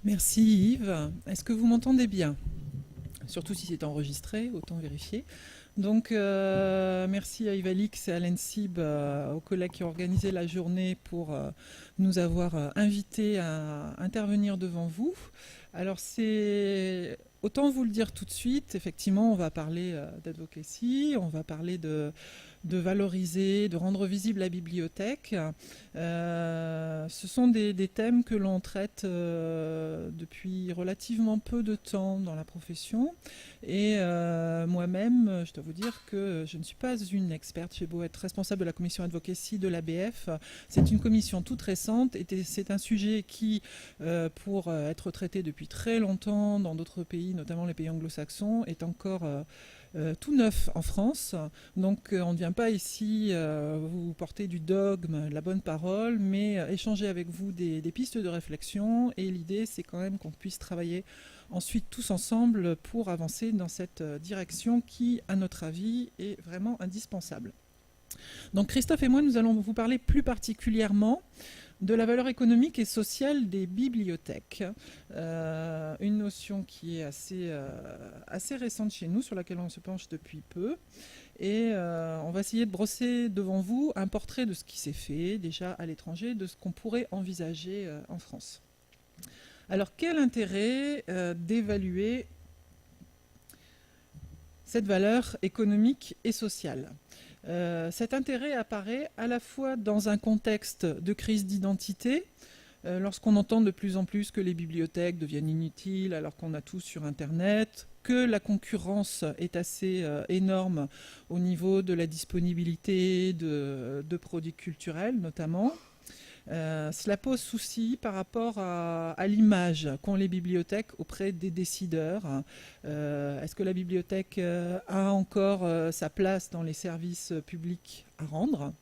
Merci Yves. Est-ce que vous m'entendez bien? Surtout si c'est enregistré, autant vérifier. Donc, merci à Yves Alix et à l'ENSIB, aux collègues qui ont organisé la journée pour nous avoir invités à intervenir devant vous. Alors, c'est autant vous le dire tout de suite, effectivement, on va parler d'advocacy, on va parler de valoriser, de rendre visible la bibliothèque. Ce sont des thèmes que l'on traite depuis relativement peu de temps dans la profession. Et moi-même, je dois vous dire que je ne suis pas une experte. J'ai beau être responsable de la commission advocacy de l'ABF. C'est une commission toute récente et c'est un sujet qui, pour être traité depuis très longtemps dans d'autres pays, notamment les pays anglo-saxons, est encore tout neuf en France. Donc on ne vient pas ici vous porter du dogme, de la bonne parole, mais échanger avec vous des pistes de réflexion. Et l'idée, c'est quand même qu'on puisse travailler ensuite tous ensemble pour avancer dans cette direction qui, à notre avis, est vraiment indispensable. Donc Christophe et moi, nous allons vous parler plus particulièrement de la valeur économique et sociale des bibliothèques. Une notion qui est assez récente chez nous, sur laquelle on se penche depuis peu. Et on va essayer de brosser devant vous un portrait de ce qui s'est fait déjà à l'étranger, de ce qu'on pourrait envisager en France. Alors quel intérêt d'évaluer cette valeur économique et sociale? Cet intérêt apparaît à la fois dans un contexte de crise d'identité, lorsqu'on entend de plus en plus que les bibliothèques deviennent inutiles alors qu'on a tout sur Internet, que la concurrence est assez énorme au niveau de la disponibilité de produits culturels notamment. Cela pose souci par rapport à l'image qu'ont les bibliothèques auprès des décideurs. Est-ce que la bibliothèque a encore sa place dans les services publics à rendre?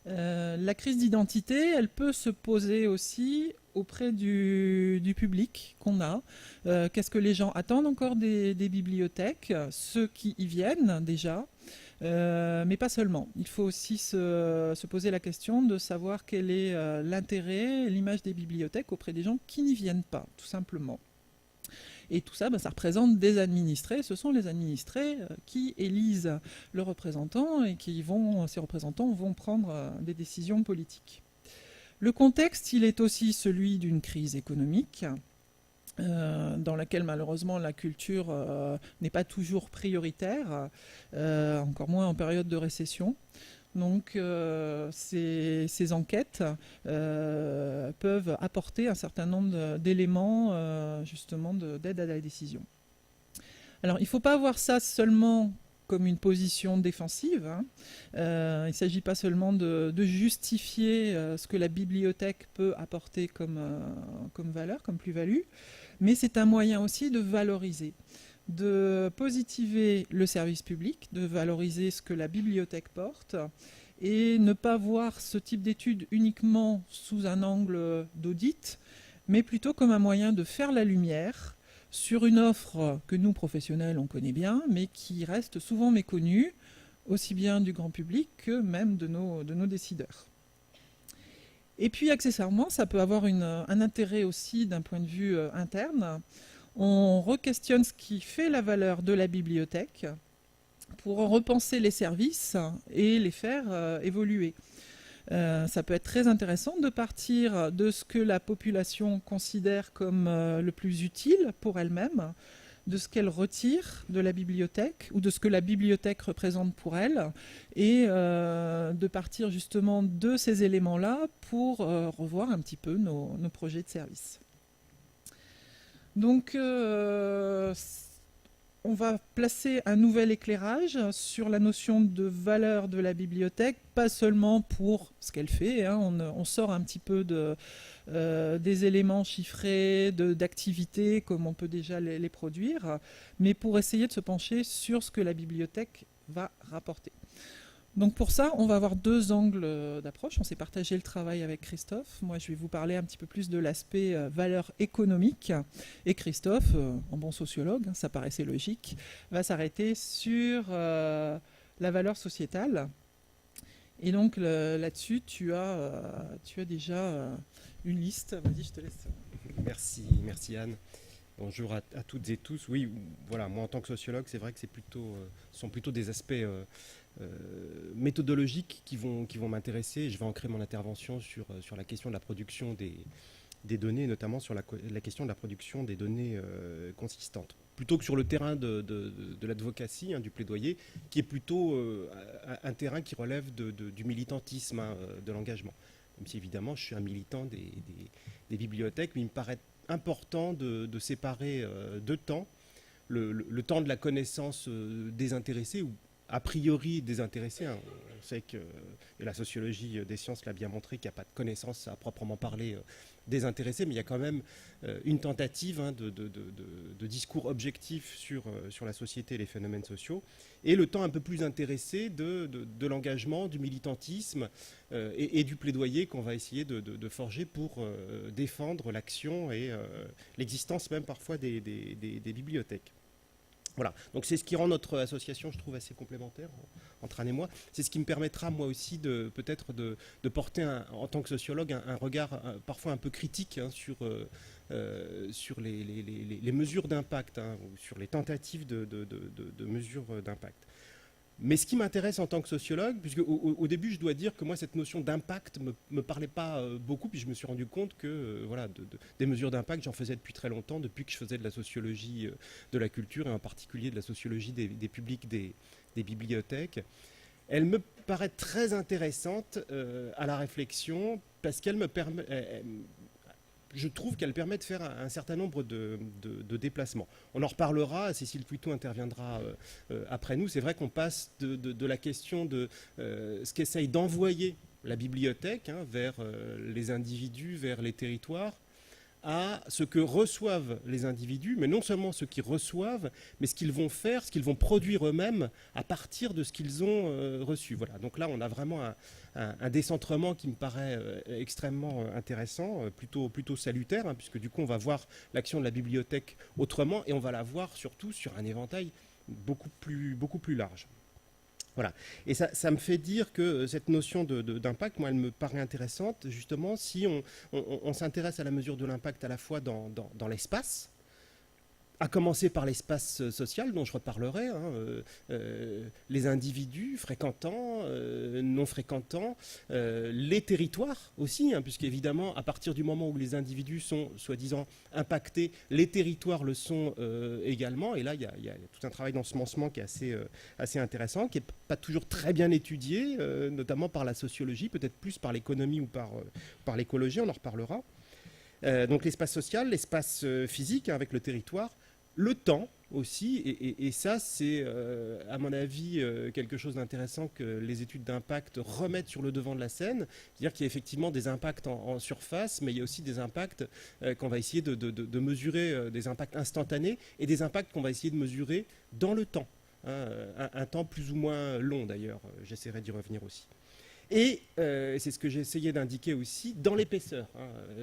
La crise d'identité, elle peut se poser aussi auprès du public qu'on a. Qu'est-ce que les gens attendent encore des bibliothèques? Ceux qui y viennent déjà, mais pas seulement. Il faut aussi se poser la question de savoir quel est l'intérêt, l'image des bibliothèques auprès des gens qui n'y viennent pas, tout simplement. Et tout ça, ça représente des administrés. Ce sont les administrés qui élisent leurs représentants et ces représentants vont prendre des décisions politiques. Le contexte, il est aussi celui d'une crise économique, dans laquelle malheureusement la culture n'est pas toujours prioritaire, encore moins en période de récession. Donc ces enquêtes peuvent apporter un certain nombre d'éléments justement d'aide à la décision. Alors il ne faut pas voir ça seulement comme une position défensive. Hein. Il ne s'agit pas seulement de justifier ce que la bibliothèque peut apporter comme valeur, comme plus-value, mais c'est un moyen aussi de valoriser, de positiver le service public, de valoriser ce que la bibliothèque porte, et ne pas voir ce type d'études uniquement sous un angle d'audit, mais plutôt comme un moyen de faire la lumière sur une offre que nous, professionnels, on connaît bien, mais qui reste souvent méconnue, aussi bien du grand public que même de nos décideurs. Et puis, accessoirement, ça peut avoir un intérêt aussi d'un point de vue interne. On re-questionne ce qui fait la valeur de la bibliothèque pour en repenser les services et les faire évoluer. Ça peut être très intéressant de partir de ce que la population considère comme le plus utile pour elle-même, de ce qu'elle retire de la bibliothèque ou de ce que la bibliothèque représente pour elle, et de partir justement de ces éléments-là pour revoir un petit peu nos projets de service. Donc, on va placer un nouvel éclairage sur la notion de valeur de la bibliothèque, pas seulement pour ce qu'elle fait, hein, on sort un petit peu des éléments chiffrés, d'activités comme on peut déjà les produire, mais pour essayer de se pencher sur ce que la bibliothèque va rapporter. Donc pour ça, on va avoir deux angles d'approche. On s'est partagé le travail avec Christophe. Moi, je vais vous parler un petit peu plus de l'aspect valeur économique. Et Christophe, en bon sociologue, hein, ça paraissait logique, va s'arrêter sur la valeur sociétale. Et donc là-dessus, tu as déjà une liste. Vas-y, je te laisse. Merci Anne. Bonjour à toutes et tous. Oui, voilà, moi en tant que sociologue, c'est vrai que ce sont plutôt des aspects méthodologiques qui vont m'intéresser. Je vais ancrer mon intervention sur la question de la production des données, notamment sur la question de la production des données consistantes. Plutôt que sur le terrain de l'advocacy, du plaidoyer, qui est plutôt un terrain qui relève du militantisme, de l'engagement. Même si évidemment je suis un militant des bibliothèques, mais il me paraît important de séparer deux temps. Le temps de la connaissance désintéressée, ou a priori désintéressée. On sait que et la sociologie des sciences l'a bien montré qu'il n'y a pas de connaissance à proprement parler désintéressée, mais il y a quand même une tentative de discours objectif sur la société et les phénomènes sociaux, et le temps un peu plus intéressé de l'engagement, du militantisme et du plaidoyer qu'on va essayer de forger pour défendre l'action et l'existence même parfois des bibliothèques. Voilà, donc c'est ce qui rend notre association, je trouve, assez complémentaire entre Anne et moi. C'est ce qui me permettra, moi aussi, peut-être de porter, en tant que sociologue, un regard parfois un peu critique sur les mesures d'impact, ou sur les tentatives de mesures d'impact. Mais ce qui m'intéresse en tant que sociologue, puisque au début je dois dire que moi cette notion d'impact me parlait pas beaucoup, puis je me suis rendu compte que voilà, des mesures d'impact j'en faisais depuis très longtemps, depuis que je faisais de la sociologie de la culture et en particulier de la sociologie des publics des bibliothèques. Elle me paraît très intéressante à la réflexion parce qu'elle me permet, je trouve qu'elle permet de faire un certain nombre de déplacements. On en reparlera, Cécile Pouitou interviendra après nous. C'est vrai qu'on passe de la question de ce qu'essaye d'envoyer la bibliothèque vers les individus, vers les territoires, à ce que reçoivent les individus, mais non seulement ce qu'ils reçoivent, mais ce qu'ils vont faire, ce qu'ils vont produire eux-mêmes à partir de ce qu'ils ont reçu. Voilà. Donc là, on a vraiment un décentrement qui me paraît extrêmement intéressant, plutôt salutaire, puisque du coup, on va voir l'action de la bibliothèque autrement, et on va la voir surtout sur un éventail beaucoup plus large. Voilà. Et ça me fait dire que cette notion d'impact, moi, elle me paraît intéressante, justement, si on s'intéresse à la mesure de l'impact à la fois dans l'espace, à commencer par l'espace social dont je reparlerai, les individus fréquentants, non fréquentants, les territoires aussi, puisqu'évidemment, à partir du moment où les individus sont soi-disant impactés, les territoires le sont également. Et là, il y a tout un travail d'ensemencement qui est assez intéressant, qui n'est pas toujours très bien étudié, notamment par la sociologie, peut-être plus par l'économie ou par l'écologie, on en reparlera. Donc l'espace social, l'espace physique avec le territoire, le temps aussi, et ça c'est à mon avis quelque chose d'intéressant que les études d'impact remettent sur le devant de la scène, c'est-à-dire qu'il y a effectivement des impacts en surface, mais il y a aussi des impacts qu'on va essayer de mesurer, des impacts instantanés, et des impacts qu'on va essayer de mesurer dans le temps, un temps plus ou moins long d'ailleurs, j'essaierai d'y revenir aussi. Et c'est ce que j'ai essayé d'indiquer aussi dans l'épaisseur,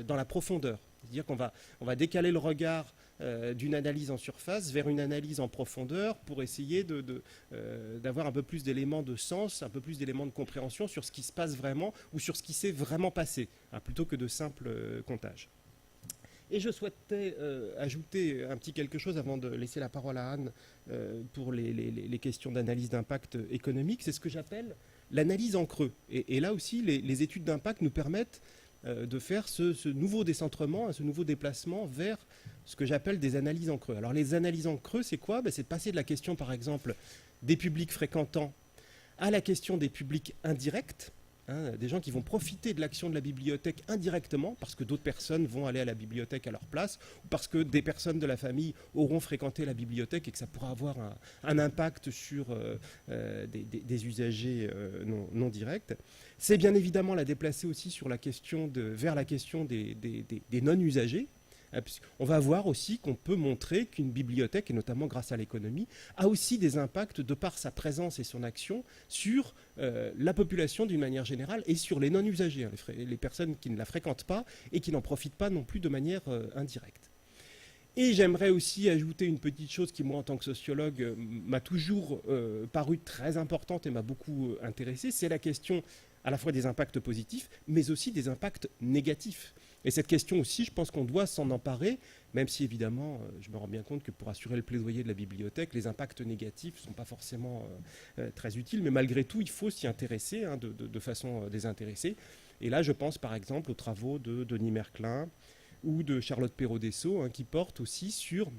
dans la profondeur. C'est-à-dire qu'on va décaler le regard d'une analyse en surface vers une analyse en profondeur pour essayer d'avoir un peu plus d'éléments de sens, un peu plus d'éléments de compréhension sur ce qui se passe vraiment ou sur ce qui s'est vraiment passé, plutôt que de simples comptages. Et je souhaitais ajouter un petit quelque chose avant de laisser la parole à Anne pour les questions d'analyse d'impact économique. C'est ce que j'appelle l'analyse en creux. Et là aussi, les études d'impact nous permettent de faire ce nouveau décentrement, ce nouveau déplacement vers ce que j'appelle des analyses en creux. Alors les analyses en creux, c'est quoi ? C'est de passer de la question, par exemple, des publics fréquentants à la question des publics indirects, des gens qui vont profiter de l'action de la bibliothèque indirectement, parce que d'autres personnes vont aller à la bibliothèque à leur place, ou parce que des personnes de la famille auront fréquenté la bibliothèque et que ça pourra avoir un impact sur des usagers non directs. C'est bien évidemment la déplacer aussi vers la question des non-usagers. On va voir aussi qu'on peut montrer qu'une bibliothèque, et notamment grâce à l'économie, a aussi des impacts de par sa présence et son action sur la population d'une manière générale et sur les non-usagers, les personnes qui ne la fréquentent pas et qui n'en profitent pas non plus de manière indirecte. Et j'aimerais aussi ajouter une petite chose qui, moi, en tant que sociologue, m'a toujours paru très importante et m'a beaucoup intéressé, c'est la question à la fois des impacts positifs, mais aussi des impacts négatifs. Et cette question aussi, je pense qu'on doit s'en emparer, même si évidemment, je me rends bien compte que pour assurer le plaidoyer de la bibliothèque, les impacts négatifs ne sont pas forcément très utiles, mais malgré tout, il faut s'y intéresser de façon désintéressée. Et là, je pense par exemple aux travaux de Denis Merklin ou de Charlotte Perrault-Dessau, qui portent aussi sur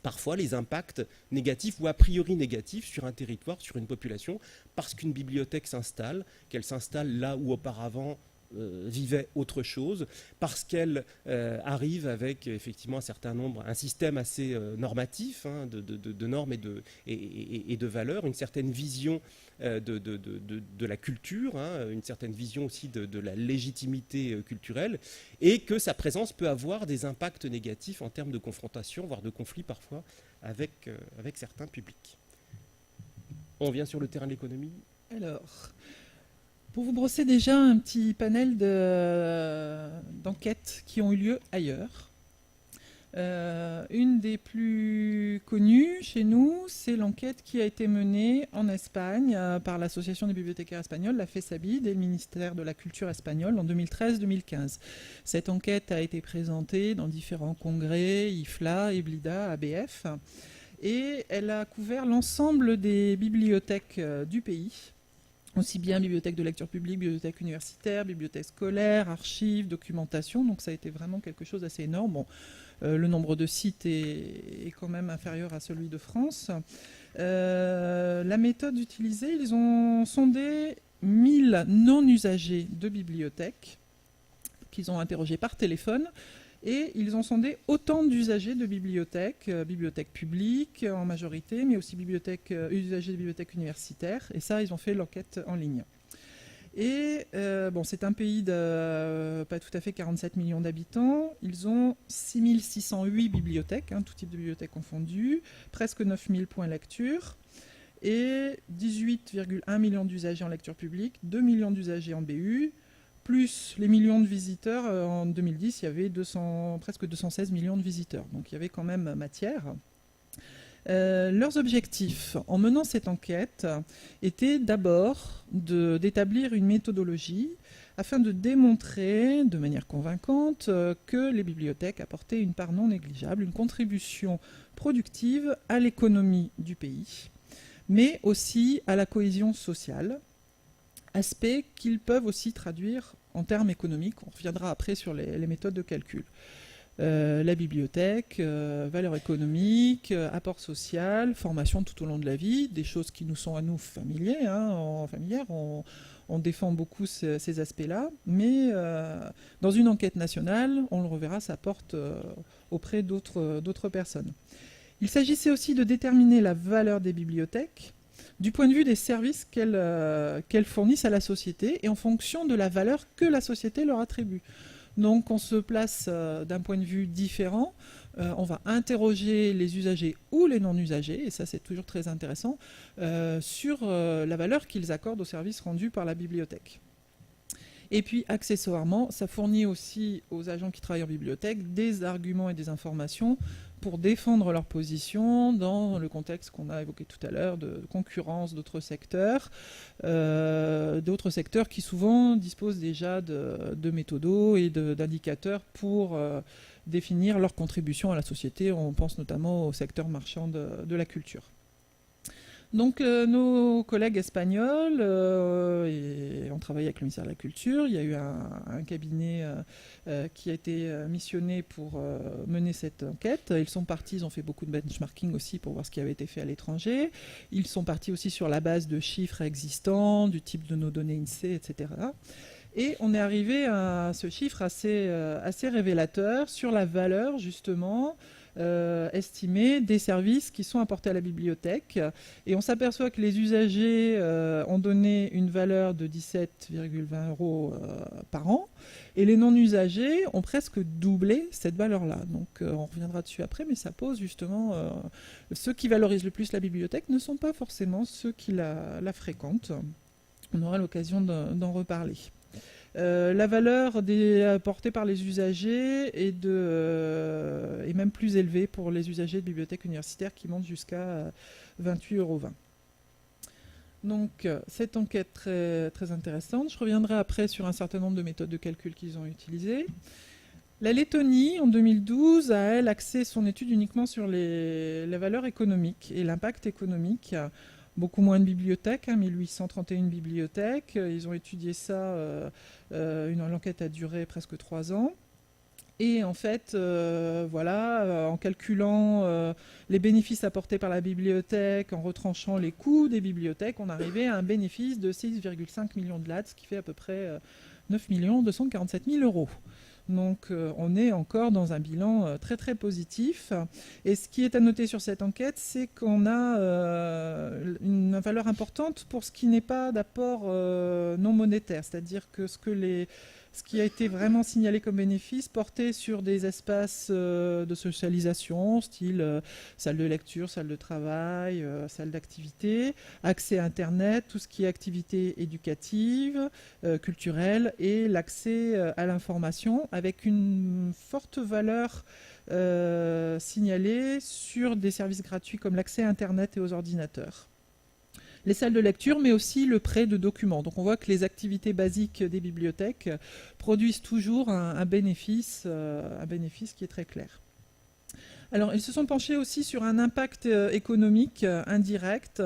parfois les impacts négatifs ou a priori négatifs sur un territoire, sur une population, parce qu'une bibliothèque s'installe, qu'elle s'installe là où auparavant vivait autre chose, parce qu'elle arrive avec effectivement un système assez normatif de normes et de valeurs, une certaine vision de la culture, une certaine vision aussi de la légitimité culturelle, et que sa présence peut avoir des impacts négatifs en termes de confrontation, voire de conflit parfois avec certains publics. On vient sur le terrain de l'économie. Alors, pour vous brosser déjà un petit panel d'enquêtes qui ont eu lieu ailleurs. Une des plus connues chez nous, c'est l'enquête qui a été menée en Espagne par l'Association des bibliothécaires espagnols, la FESABID, et le ministère de la Culture espagnol en 2013-2015. Cette enquête a été présentée dans différents congrès, IFLA, EBLIDA, ABF, et elle a couvert l'ensemble des bibliothèques du pays, aussi bien bibliothèque de lecture publique, bibliothèque universitaire, bibliothèque scolaire, archives, documentation, donc ça a été vraiment quelque chose d'assez énorme. Bon, le nombre de sites est quand même inférieur à celui de France. La méthode utilisée, ils ont sondé 1000 non-usagers de bibliothèques qu'ils ont interrogés par téléphone, et ils ont sondé autant d'usagers de bibliothèques, bibliothèques publiques en majorité, mais aussi usagers de bibliothèques universitaires, et ça, ils ont fait l'enquête en ligne. Et bon, c'est un pays de pas tout à fait 47 millions d'habitants. Ils ont 6608 bibliothèques, tout type de bibliothèques confondues, presque 9000 points lecture, et 18,1 millions d'usagers en lecture publique, 2 millions d'usagers en BU, plus les millions de visiteurs. En 2010, il y avait presque 216 millions de visiteurs. Donc il y avait quand même matière. Leurs objectifs en menant cette enquête étaient d'abord d'établir une méthodologie afin de démontrer de manière convaincante que les bibliothèques apportaient une part non négligeable, une contribution productive à l'économie du pays, mais aussi à la cohésion sociale, aspect qu'ils peuvent aussi traduire en termes économiques. On reviendra après sur les méthodes de calcul. La bibliothèque, valeur économique, apport social, formation tout au long de la vie, des choses qui nous sont à nous familières. On défend beaucoup ces aspects-là, mais dans une enquête nationale, on le reverra, ça porte auprès d'autres personnes. Il s'agissait aussi de déterminer la valeur des bibliothèques du point de vue des services qu'elles fournissent à la société et en fonction de la valeur que la société leur attribue. Donc on se place d'un point de vue différent, on va interroger les usagers ou les non-usagers, et ça c'est toujours très intéressant, sur la valeur qu'ils accordent aux services rendus par la bibliothèque. Et puis accessoirement, ça fournit aussi aux agents qui travaillent en bibliothèque des arguments et des informations pour défendre leur position dans le contexte qu'on a évoqué tout à l'heure de concurrence d'autres secteurs qui souvent disposent déjà de méthodos et d'indicateurs pour définir leur contribution à la société. On pense notamment au secteur marchand de la culture. Donc nos collègues espagnols, et on travaille avec le ministère de la Culture, il y a eu un cabinet qui a été missionné pour mener cette enquête. Ils sont partis, ils ont fait beaucoup de benchmarking aussi pour voir ce qui avait été fait à l'étranger. Ils sont partis aussi sur la base de chiffres existants, du type de nos données INSEE, etc. Et on est arrivé à ce chiffre assez révélateur sur la valeur justement estimée des services qui sont apportés à la bibliothèque. Et on s'aperçoit que les usagers ont donné une valeur de 17,20 € par an, et les non-usagers ont presque doublé cette valeur-là. Donc on reviendra dessus après, mais ça pose justement... ceux qui valorisent le plus la bibliothèque ne sont pas forcément ceux qui la fréquentent. On aura l'occasion d'en reparler. La valeur apportée par les usagers est même plus élevée pour les usagers de bibliothèques universitaires qui montent jusqu'à 28,20 €. Donc cette enquête très, très intéressante. Je reviendrai après sur un certain nombre de méthodes de calcul qu'ils ont utilisées. La Lettonie, en 2012, a, elle, axé son étude uniquement sur la valeur économique et l'impact économique. Beaucoup moins de bibliothèques, 1831 bibliothèques. Ils ont étudié ça, l'enquête a duré presque 3 ans. Et en fait, en calculant les bénéfices apportés par la bibliothèque, en retranchant les coûts des bibliothèques, on arrivait à un bénéfice de 6,5 millions de lahts, ce qui fait à peu près 9 247 000 euros. Donc on est encore dans un bilan très très positif. Et ce qui est à noter sur cette enquête, c'est qu'on a une valeur importante pour ce qui n'est pas d'apport non monétaire. C'est-à-dire que ce qui a été vraiment signalé comme bénéfice portait sur des espaces de socialisation, style salle de lecture, salle de travail, salle d'activité, accès à Internet, tout ce qui est activité éducative, culturelle, et l'accès à l'information avec une forte valeur signalée sur des services gratuits comme l'accès à Internet et aux ordinateurs. Les salles de lecture, mais aussi le prêt de documents. Donc on voit que les activités basiques des bibliothèques produisent toujours un bénéfice qui est très clair. Alors, ils se sont penchés aussi sur un impact économique indirect,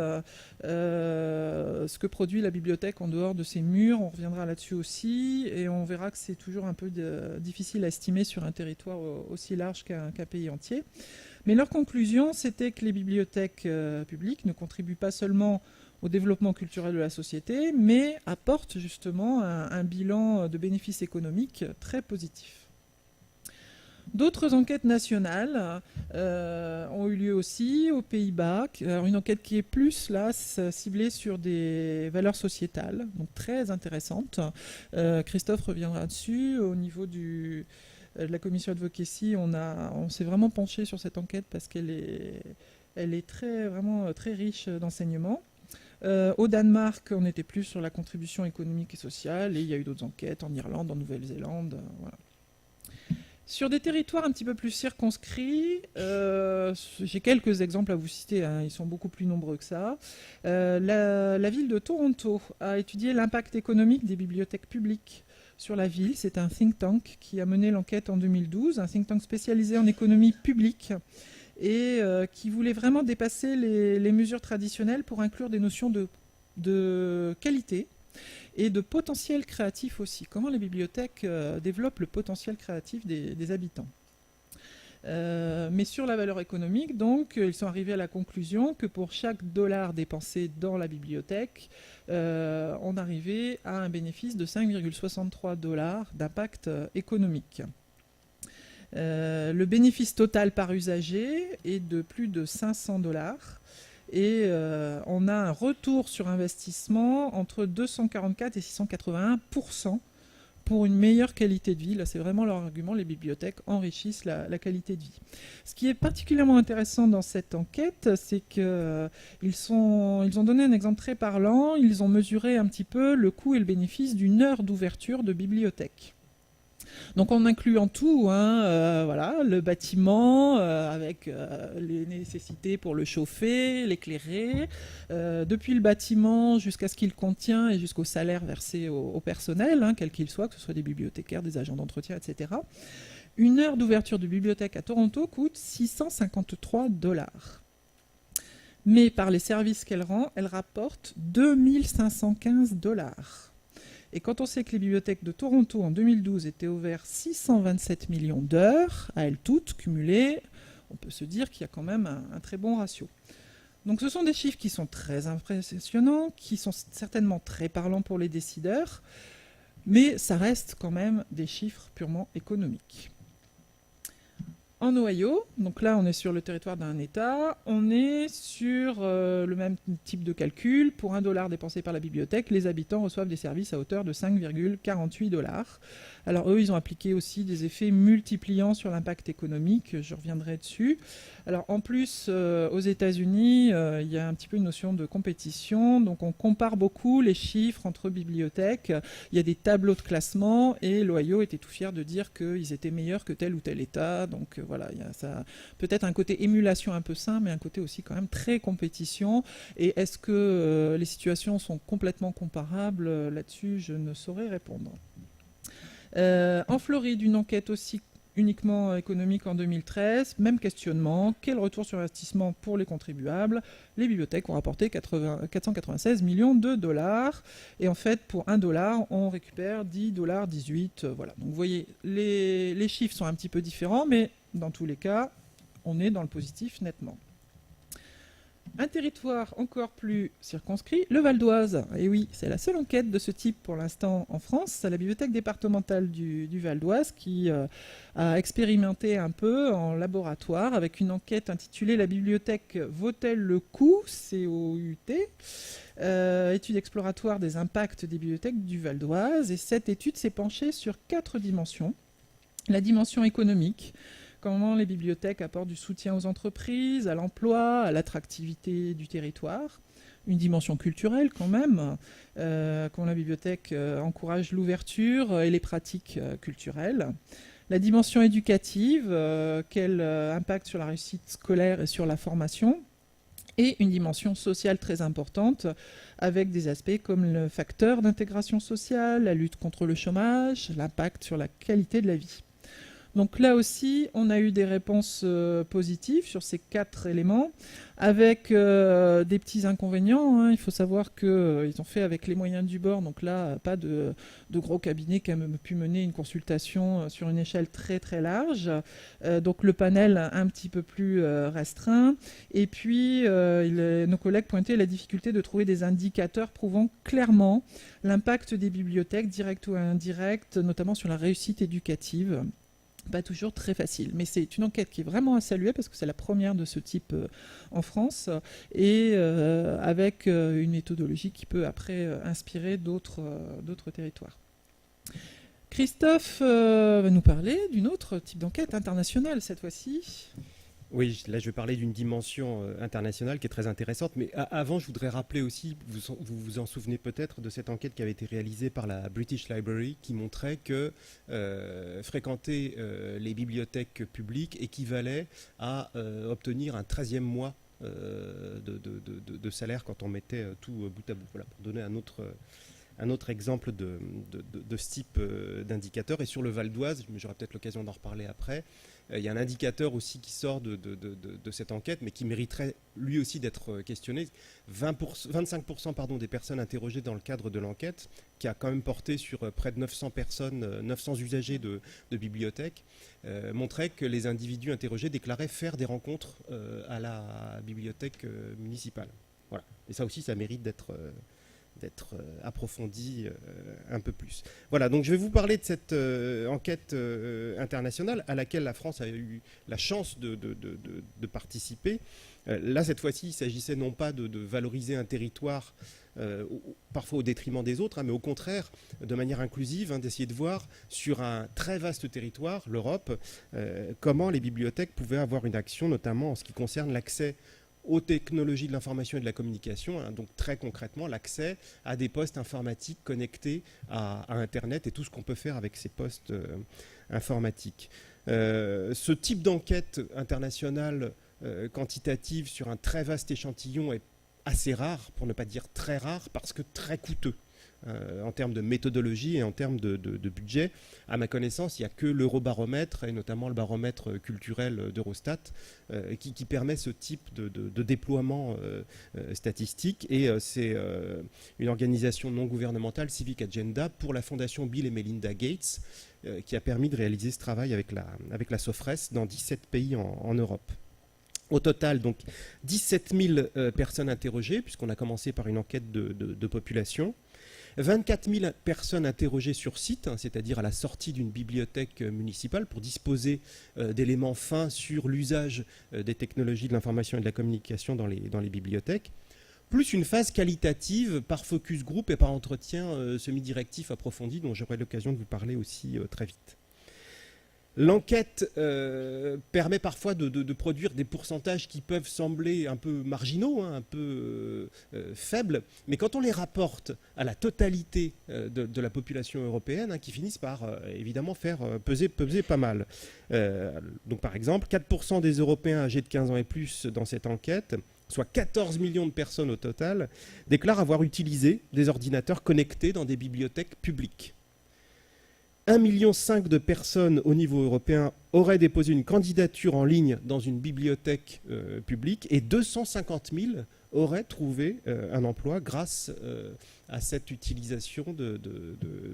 ce que produit la bibliothèque en dehors de ses murs. On reviendra là-dessus aussi, et on verra que c'est toujours un peu difficile à estimer sur un territoire aussi large qu'un pays entier. Mais leur conclusion, c'était que les bibliothèques publiques ne contribuent pas seulement au développement culturel de la société, mais apportent justement un bilan de bénéfices économiques très positif. D'autres enquêtes nationales ont eu lieu aussi aux Pays-Bas. Alors une enquête qui est plus là ciblée sur des valeurs sociétales, donc très intéressante. Christophe reviendra dessus. Au niveau de la commission Advocacy, on s'est vraiment penché sur cette enquête parce qu'elle est vraiment très riche d'enseignements. Au Danemark, on était plus sur la contribution économique et sociale, et il y a eu d'autres enquêtes en Irlande, en Nouvelle-Zélande, voilà. Sur des territoires un petit peu plus circonscrits, j'ai quelques exemples à vous citer, hein, ils sont beaucoup plus nombreux que ça. La ville de Toronto a étudié l'impact économique des bibliothèques publiques sur la ville. C'est un think tank qui a mené l'enquête en 2012, un think tank spécialisé en économie publique et qui voulait vraiment dépasser les mesures traditionnelles pour inclure des notions de qualité et de potentiel créatif aussi. Comment les bibliothèques développent le potentiel créatif des habitants. Mais sur la valeur économique, donc, ils sont arrivés à la conclusion que pour chaque dollar dépensé dans la bibliothèque, on arrivait à un bénéfice de 5,63 $ d'impact économique. Le bénéfice total par usager est de plus de 500 $. Et on a un retour sur investissement entre 244 et 681% pour une meilleure qualité de vie. Là, c'est vraiment leur argument, les bibliothèques enrichissent la qualité de vie. Ce qui est particulièrement intéressant dans cette enquête, c'est qu'ils ont donné un exemple très parlant. Ils ont mesuré un petit peu le coût et le bénéfice d'une heure d'ouverture de bibliothèque. Donc on inclut en tout le bâtiment avec les nécessités pour le chauffer, l'éclairer, depuis le bâtiment jusqu'à ce qu'il contient et jusqu'au salaire versé au personnel, quel qu'il soit, que ce soit des bibliothécaires, des agents d'entretien, etc. Une heure d'ouverture de bibliothèque à Toronto coûte 653 $. Mais par les services qu'elle rend, elle rapporte 2515 $. Et quand on sait que les bibliothèques de Toronto en 2012 étaient ouvertes 627 millions d'heures, à elles toutes cumulées, on peut se dire qu'il y a quand même un très bon ratio. Donc ce sont des chiffres qui sont très impressionnants, qui sont certainement très parlants pour les décideurs, mais ça reste quand même des chiffres purement économiques. En Ohio, donc là on est sur le territoire d'un État, on est sur le même type de calcul. Pour $1 dépensé par la bibliothèque, les habitants reçoivent des services à hauteur de 5,48 $. Alors eux, ils ont appliqué aussi des effets multipliants sur l'impact économique, je reviendrai dessus. Alors en plus, aux États-Unis, il y a un petit peu une notion de compétition, donc on compare beaucoup les chiffres entre bibliothèques. Il y a des tableaux de classement et l'Ohio était tout fier de dire qu'ils étaient meilleurs que tel ou tel État. Donc voilà, il y a ça, peut-être un côté émulation un peu sain, mais un côté aussi quand même très compétition. Et est-ce que les situations sont complètement comparables? Là-dessus, je ne saurais répondre. En Floride, une enquête aussi uniquement économique en 2013, même questionnement, quel retour sur investissement pour les contribuables? Les bibliothèques ont rapporté 496 millions de dollars, et en fait pour 1 dollar on récupère 10 dollars 18, voilà. Donc vous voyez, les chiffres sont un petit peu différents, mais dans tous les cas, on est dans le positif nettement. Un territoire encore plus circonscrit, le Val d'Oise. Et oui, c'est la seule enquête de ce type pour l'instant en France. C'est la bibliothèque départementale du Val d'Oise qui a expérimenté un peu en laboratoire avec une enquête intitulée La bibliothèque vaut-elle le coup, COUT, étude exploratoire des impacts des bibliothèques du Val d'Oise. Et cette étude s'est penchée sur 4 dimensions. La dimension économique, comment les bibliothèques apportent du soutien aux entreprises, à l'emploi, à l'attractivité du territoire. Une dimension culturelle quand même, comment la bibliothèque encourage l'ouverture et les pratiques culturelles. La dimension éducative, quel impact sur la réussite scolaire et sur la formation. Et une dimension sociale très importante, avec des aspects comme le facteur d'intégration sociale, la lutte contre le chômage, l'impact sur la qualité de la vie. Donc là aussi, on a eu des réponses positives sur ces 4 éléments, avec des petits inconvénients, hein. Il faut savoir qu'ils ont fait avec les moyens du bord, donc là, pas de gros cabinet qui a pu mener une consultation sur une échelle très très large. Donc le panel un petit peu plus restreint. Et puis, nos collègues pointaient la difficulté de trouver des indicateurs prouvant clairement l'impact des bibliothèques, direct ou indirect, notamment sur la réussite éducative. Pas toujours très facile, mais c'est une enquête qui est vraiment à saluer parce que c'est la première de ce type en France et avec une méthodologie qui peut après inspirer d'autres territoires. Christophe va nous parler d'une autre type d'enquête internationale cette fois-ci. Oui, là je vais parler d'une dimension internationale qui est très intéressante, mais avant je voudrais rappeler aussi, vous vous en souvenez peut-être de cette enquête qui avait été réalisée par la British Library qui montrait que fréquenter les bibliothèques publiques équivalait à obtenir un 13e mois de salaire quand on mettait tout bout à bout. Voilà, pour donner un autre exemple de ce type d'indicateur. Et sur le Val d'Oise, j'aurai peut-être l'occasion d'en reparler après, il y a un indicateur aussi qui sort de cette enquête, mais qui mériterait lui aussi d'être questionné. 25% des personnes interrogées dans le cadre de l'enquête, qui a quand même porté sur près de 900 personnes, 900 usagers de bibliothèques, montraient que les individus interrogés déclaraient faire des rencontres à la bibliothèque municipale. Voilà. Et ça aussi, ça mérite d'être approfondi un peu plus. Voilà, donc je vais vous parler de cette enquête internationale à laquelle la France a eu la chance de participer. Là, cette fois-ci, il s'agissait non pas de valoriser un territoire parfois au détriment des autres, mais au contraire, de manière inclusive, d'essayer de voir sur un très vaste territoire, l'Europe, comment les bibliothèques pouvaient avoir une action, notamment en ce qui concerne l'accès aux technologies de l'information et de la communication, donc très concrètement l'accès à des postes informatiques connectés à Internet et tout ce qu'on peut faire avec ces postes informatiques. Ce type d'enquête internationale quantitative sur un très vaste échantillon est assez rare, pour ne pas dire très rare, parce que très coûteux. En termes de méthodologie et en termes de budget. À ma connaissance, il n'y a que l'Eurobaromètre et notamment le baromètre culturel d'Eurostat qui permet ce type de déploiement statistique. Et c'est une organisation non gouvernementale, Civic Agenda, pour la fondation Bill et Melinda Gates, qui a permis de réaliser ce travail avec la Sofres dans 17 pays en Europe. Au total, donc, 17 000 personnes interrogées, puisqu'on a commencé par une enquête de population. 24 000 personnes interrogées sur site, c'est-à-dire à la sortie d'une bibliothèque municipale pour disposer d'éléments fins sur l'usage des technologies de l'information et de la communication dans les bibliothèques, plus une phase qualitative par focus group et par entretien semi-directif approfondi dont j'aurai l'occasion de vous parler aussi très vite. L'enquête permet parfois de produire des pourcentages qui peuvent sembler un peu marginaux, un peu faibles, mais quand on les rapporte à la totalité de la population européenne, qui finissent par évidemment faire peser pas mal. Donc par exemple, 4% des Européens âgés de 15 ans et plus dans cette enquête, soit 14 millions de personnes au total, déclarent avoir utilisé des ordinateurs connectés dans des bibliothèques publiques. 1,5 million de personnes au niveau européen auraient déposé une candidature en ligne dans une bibliothèque publique et 250 000 auraient trouvé un emploi grâce à cette utilisation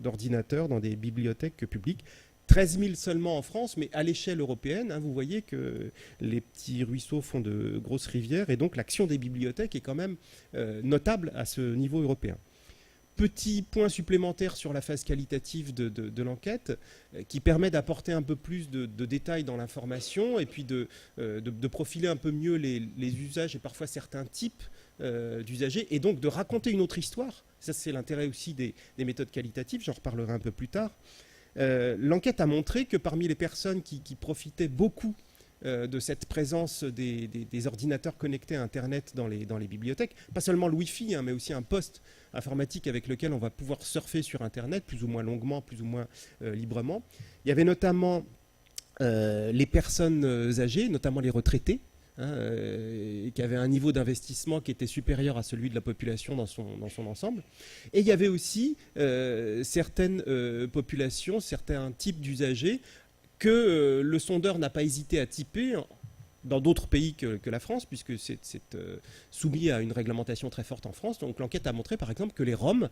d'ordinateurs dans des bibliothèques publiques. 13 000 seulement en France, mais à l'échelle européenne, vous voyez que les petits ruisseaux font de grosses rivières, et donc l'action des bibliothèques est quand même notable à ce niveau européen. Petit point supplémentaire sur la phase qualitative de l'enquête, qui permet d'apporter un peu plus de détails dans l'information, et puis de profiler un peu mieux les usages et parfois certains types d'usagers, et donc de raconter une autre histoire. Ça, c'est l'intérêt aussi des méthodes qualitatives, j'en reparlerai un peu plus tard. L'enquête a montré que parmi les personnes qui profitaient beaucoup de cette présence des ordinateurs connectés à Internet dans les bibliothèques, pas seulement le Wi-Fi, mais aussi un poste informatique avec lequel on va pouvoir surfer sur Internet, plus ou moins longuement, plus ou moins librement. Il y avait notamment les personnes âgées, notamment les retraités, qui avaient un niveau d'investissement qui était supérieur à celui de la population dans son ensemble. Et il y avait aussi certaines populations, certains types d'usagers que le sondeur n'a pas hésité à typer dans d'autres pays que la France, puisque c'est soumis à une réglementation très forte en France. Donc l'enquête a montré par exemple que les Roms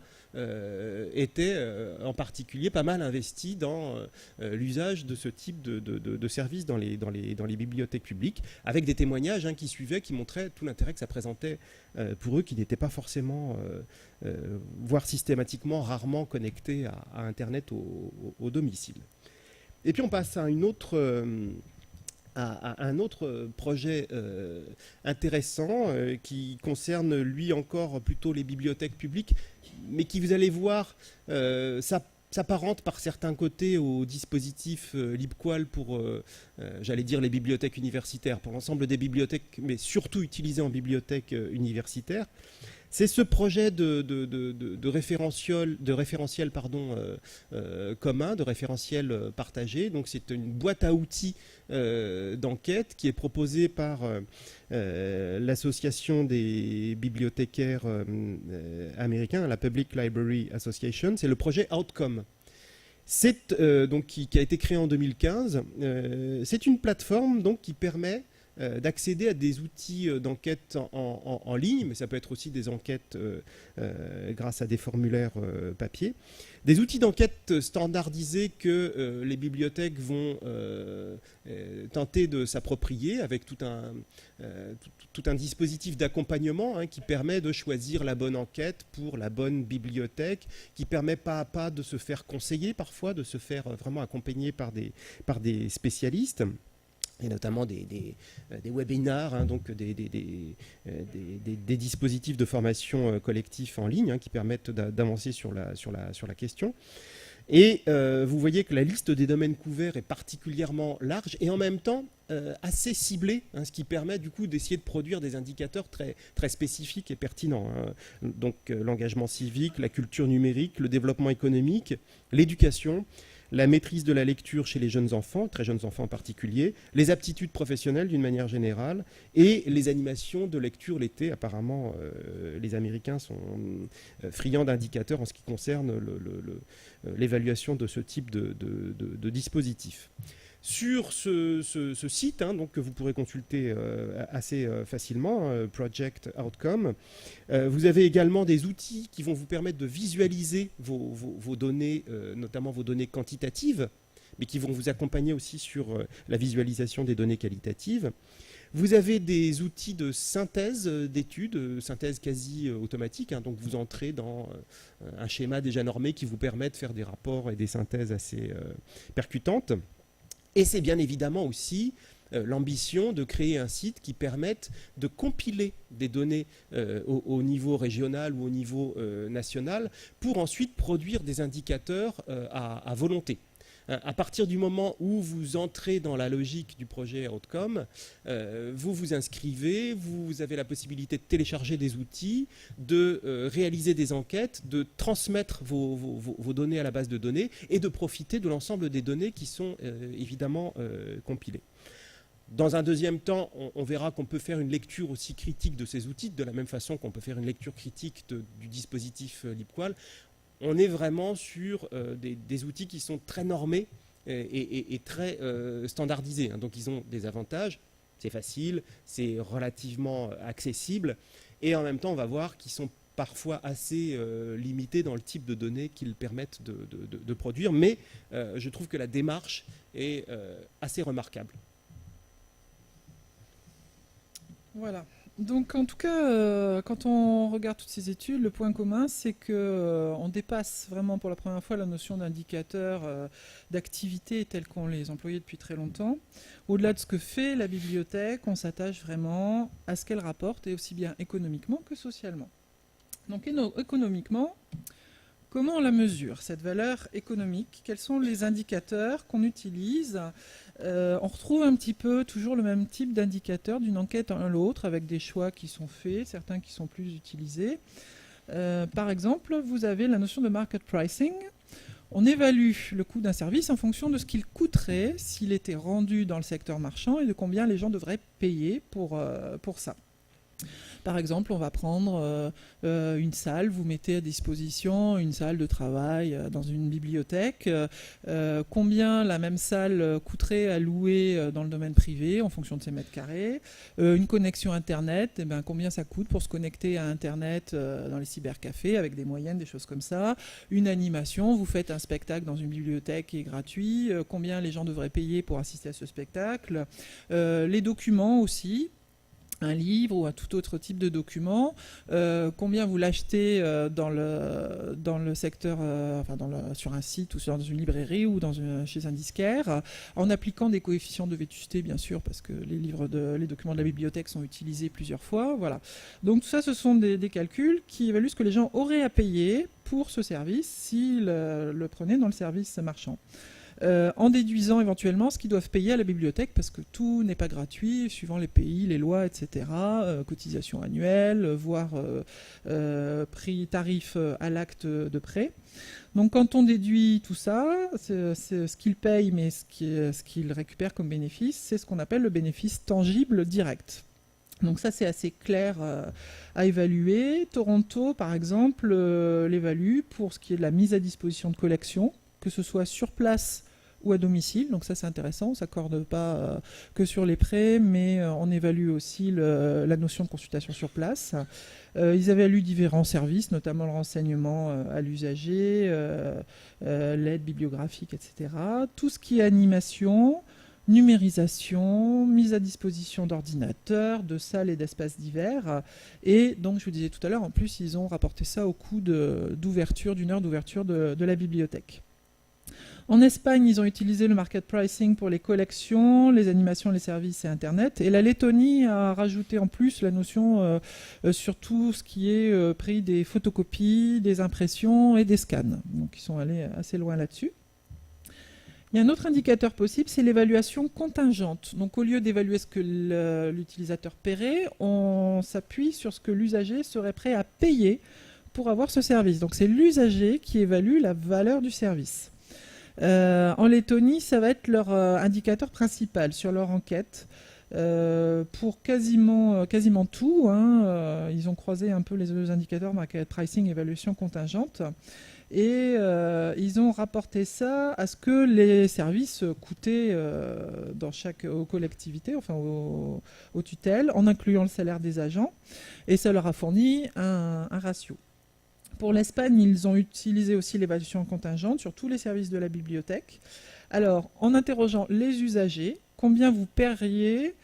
étaient en particulier pas mal investis dans l'usage de ce type de services dans les bibliothèques publiques, avec des témoignages qui suivaient, qui montraient tout l'intérêt que ça présentait pour eux, qui n'étaient pas forcément, voire systématiquement, rarement connectés à Internet au domicile. Et puis on passe à un autre projet intéressant qui concerne, lui encore, plutôt les bibliothèques publiques, mais qui, vous allez voir, s'apparente par certains côtés au dispositif LibQual pour, j'allais dire, les bibliothèques universitaires, pour l'ensemble des bibliothèques, mais surtout utilisé en bibliothèque universitaire. C'est ce projet de référentiel commun, de référentiel partagé. Donc c'est une boîte à outils d'enquête qui est proposée par l'association des bibliothécaires américains, la Public Library Association. C'est le projet Outcome. C'est donc qui a été créé en 2015. C'est une plateforme donc qui permet d'accéder à des outils d'enquête en ligne, mais ça peut être aussi des enquêtes grâce à des formulaires papier. Des outils d'enquête standardisés que les bibliothèques vont tenter de s'approprier avec tout un dispositif d'accompagnement qui permet de choisir la bonne enquête pour la bonne bibliothèque, qui permet pas à pas de se faire conseiller parfois, de se faire vraiment accompagner par des spécialistes. Et notamment des webinars, donc des dispositifs de formation collectif en ligne qui permettent d'avancer sur la question. Et vous voyez que la liste des domaines couverts est particulièrement large et en même temps assez ciblée, ce qui permet du coup d'essayer de produire des indicateurs très, très spécifiques et pertinents. Donc l'engagement civique, la culture numérique, le développement économique, l'éducation, la maîtrise de la lecture chez les jeunes enfants, très jeunes enfants en particulier, les aptitudes professionnelles d'une manière générale, et les animations de lecture l'été. Apparemment, les Américains sont friands d'indicateurs en ce qui concerne l'évaluation de ce type de dispositif. Sur ce site, donc, que vous pourrez consulter assez facilement, Project Outcome, vous avez également des outils qui vont vous permettre de visualiser vos données, notamment vos données quantitatives, mais qui vont vous accompagner aussi sur la visualisation des données qualitatives. Vous avez des outils de synthèse d'études, synthèse quasi automatique, donc vous entrez dans un schéma déjà normé qui vous permet de faire des rapports et des synthèses assez percutantes. Et c'est bien évidemment aussi l'ambition de créer un site qui permette de compiler des données au niveau régional ou au niveau national pour ensuite produire des indicateurs à volonté. À partir du moment où vous entrez dans la logique du projet Outcome, vous vous inscrivez, vous avez la possibilité de télécharger des outils, de réaliser des enquêtes, de transmettre vos données à la base de données et de profiter de l'ensemble des données qui sont évidemment compilées. Dans un deuxième temps, on verra qu'on peut faire une lecture aussi critique de ces outils, de la même façon qu'on peut faire une lecture critique du dispositif LibQual. on est vraiment sur des outils qui sont très normés et très standardisés. Hein. Donc ils ont des avantages, c'est facile, c'est relativement accessible, et en même temps on va voir qu'ils sont parfois assez limités dans le type de données qu'ils permettent de produire, mais je trouve que la démarche est assez remarquable. Voilà. Donc en tout cas, quand on regarde toutes ces études, le point commun, c'est qu'on dépasse vraiment pour la première fois la notion d'indicateur d'activité telle qu'on les employait depuis très longtemps. Au-delà de ce que fait la bibliothèque, on s'attache vraiment à ce qu'elle rapporte, et aussi bien économiquement que socialement. Donc économiquement, comment on la mesure, cette valeur économique? Quels sont les indicateurs qu'on utilise? On retrouve un petit peu toujours le même type d'indicateur d'une enquête à l'autre, avec des choix qui sont faits, certains qui sont plus utilisés. Par exemple, vous avez la notion de market pricing. On évalue le coût d'un service en fonction de ce qu'il coûterait s'il était rendu dans le secteur marchand et de combien les gens devraient payer pour ça. Par exemple, on va prendre une salle, vous mettez à disposition une salle de travail dans une bibliothèque. Combien la même salle coûterait à louer dans le domaine privé en fonction de ses mètres carrés? Une connexion Internet, combien ça coûte pour se connecter à Internet dans les cybercafés avec des moyennes, des choses comme ça. Une animation, vous faites un spectacle dans une bibliothèque qui est gratuit. Combien les gens devraient payer pour assister à ce spectacle? Les documents aussi. Un livre ou un tout autre type de document, combien vous l'achetez dans le secteur, sur un site ou dans une librairie ou chez un disquaire, en appliquant des coefficients de vétusté, bien sûr, parce que les documents de la bibliothèque sont utilisés plusieurs fois. Voilà. Donc tout ça, ce sont des calculs qui évaluent ce que les gens auraient à payer pour ce service s'ils le prenaient dans le service marchand. En déduisant éventuellement ce qu'ils doivent payer à la bibliothèque, parce que tout n'est pas gratuit, suivant les pays, les lois, etc. Cotisation annuelle, voire prix, tarif à l'acte de prêt. Donc quand on déduit tout ça, c'est ce qu'ils payent, mais ce qu'ils récupèrent comme bénéfice, c'est ce qu'on appelle le bénéfice tangible direct. Donc ça, c'est assez clair à évaluer. Toronto, par exemple, l'évalue pour ce qui est de la mise à disposition de collections, que ce soit sur place ou à domicile. Donc ça, c'est intéressant. On ne s'accorde pas que sur les prêts, mais on évalue aussi la notion de consultation sur place. Ils évaluent différents services, notamment le renseignement à l'usager, l'aide bibliographique, etc. Tout ce qui est animation, numérisation, mise à disposition d'ordinateurs, de salles et d'espaces divers. Et donc, je vous disais tout à l'heure, en plus, ils ont rapporté ça au coût d'ouverture, d'une heure d'ouverture de la bibliothèque. En Espagne, ils ont utilisé le market pricing pour les collections, les animations, les services et Internet. Et la Lettonie a rajouté en plus la notion sur tout ce qui est prix des photocopies, des impressions et des scans. Donc, ils sont allés assez loin là-dessus. Il y a un autre indicateur possible, c'est l'évaluation contingente. Donc, au lieu d'évaluer ce que l'utilisateur paierait, on s'appuie sur ce que l'usager serait prêt à payer pour avoir ce service. Donc, c'est l'usager qui évalue la valeur du service. En Lettonie, ça va être leur indicateur principal sur leur enquête. Pour quasiment tout, ils ont croisé un peu les deux indicateurs, market pricing, évaluation contingente, et ils ont rapporté ça à ce que les services coûtaient aux collectivités, enfin aux tutelles, en incluant le salaire des agents, et ça leur a fourni un ratio. Pour l'Espagne, ils ont utilisé aussi l'évaluation contingente sur tous les services de la bibliothèque. Alors, en interrogeant les usagers, combien vous paieriez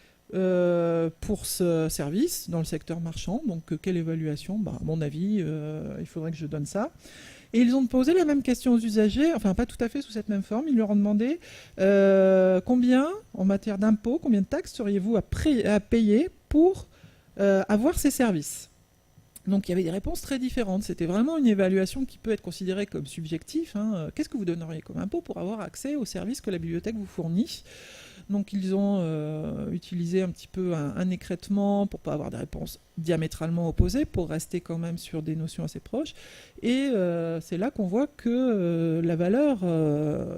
pour ce service dans le secteur marchand? Donc, quelle évaluation? À mon avis, il faudrait que je donne ça. Et ils ont posé la même question aux usagers, enfin pas tout à fait sous cette même forme. Ils leur ont demandé combien, en matière d'impôts, combien de taxes seriez-vous à payer pour avoir ces services? Donc il y avait des réponses très différentes. C'était vraiment une évaluation qui peut être considérée comme subjective. Qu'est-ce que vous donneriez comme impôt pour avoir accès aux services que la bibliothèque vous fournit? Donc ils ont utilisé un petit peu un écrêtement pour ne pas avoir des réponses diamétralement opposées, pour rester quand même sur des notions assez proches. Et c'est là qu'on voit que la valeur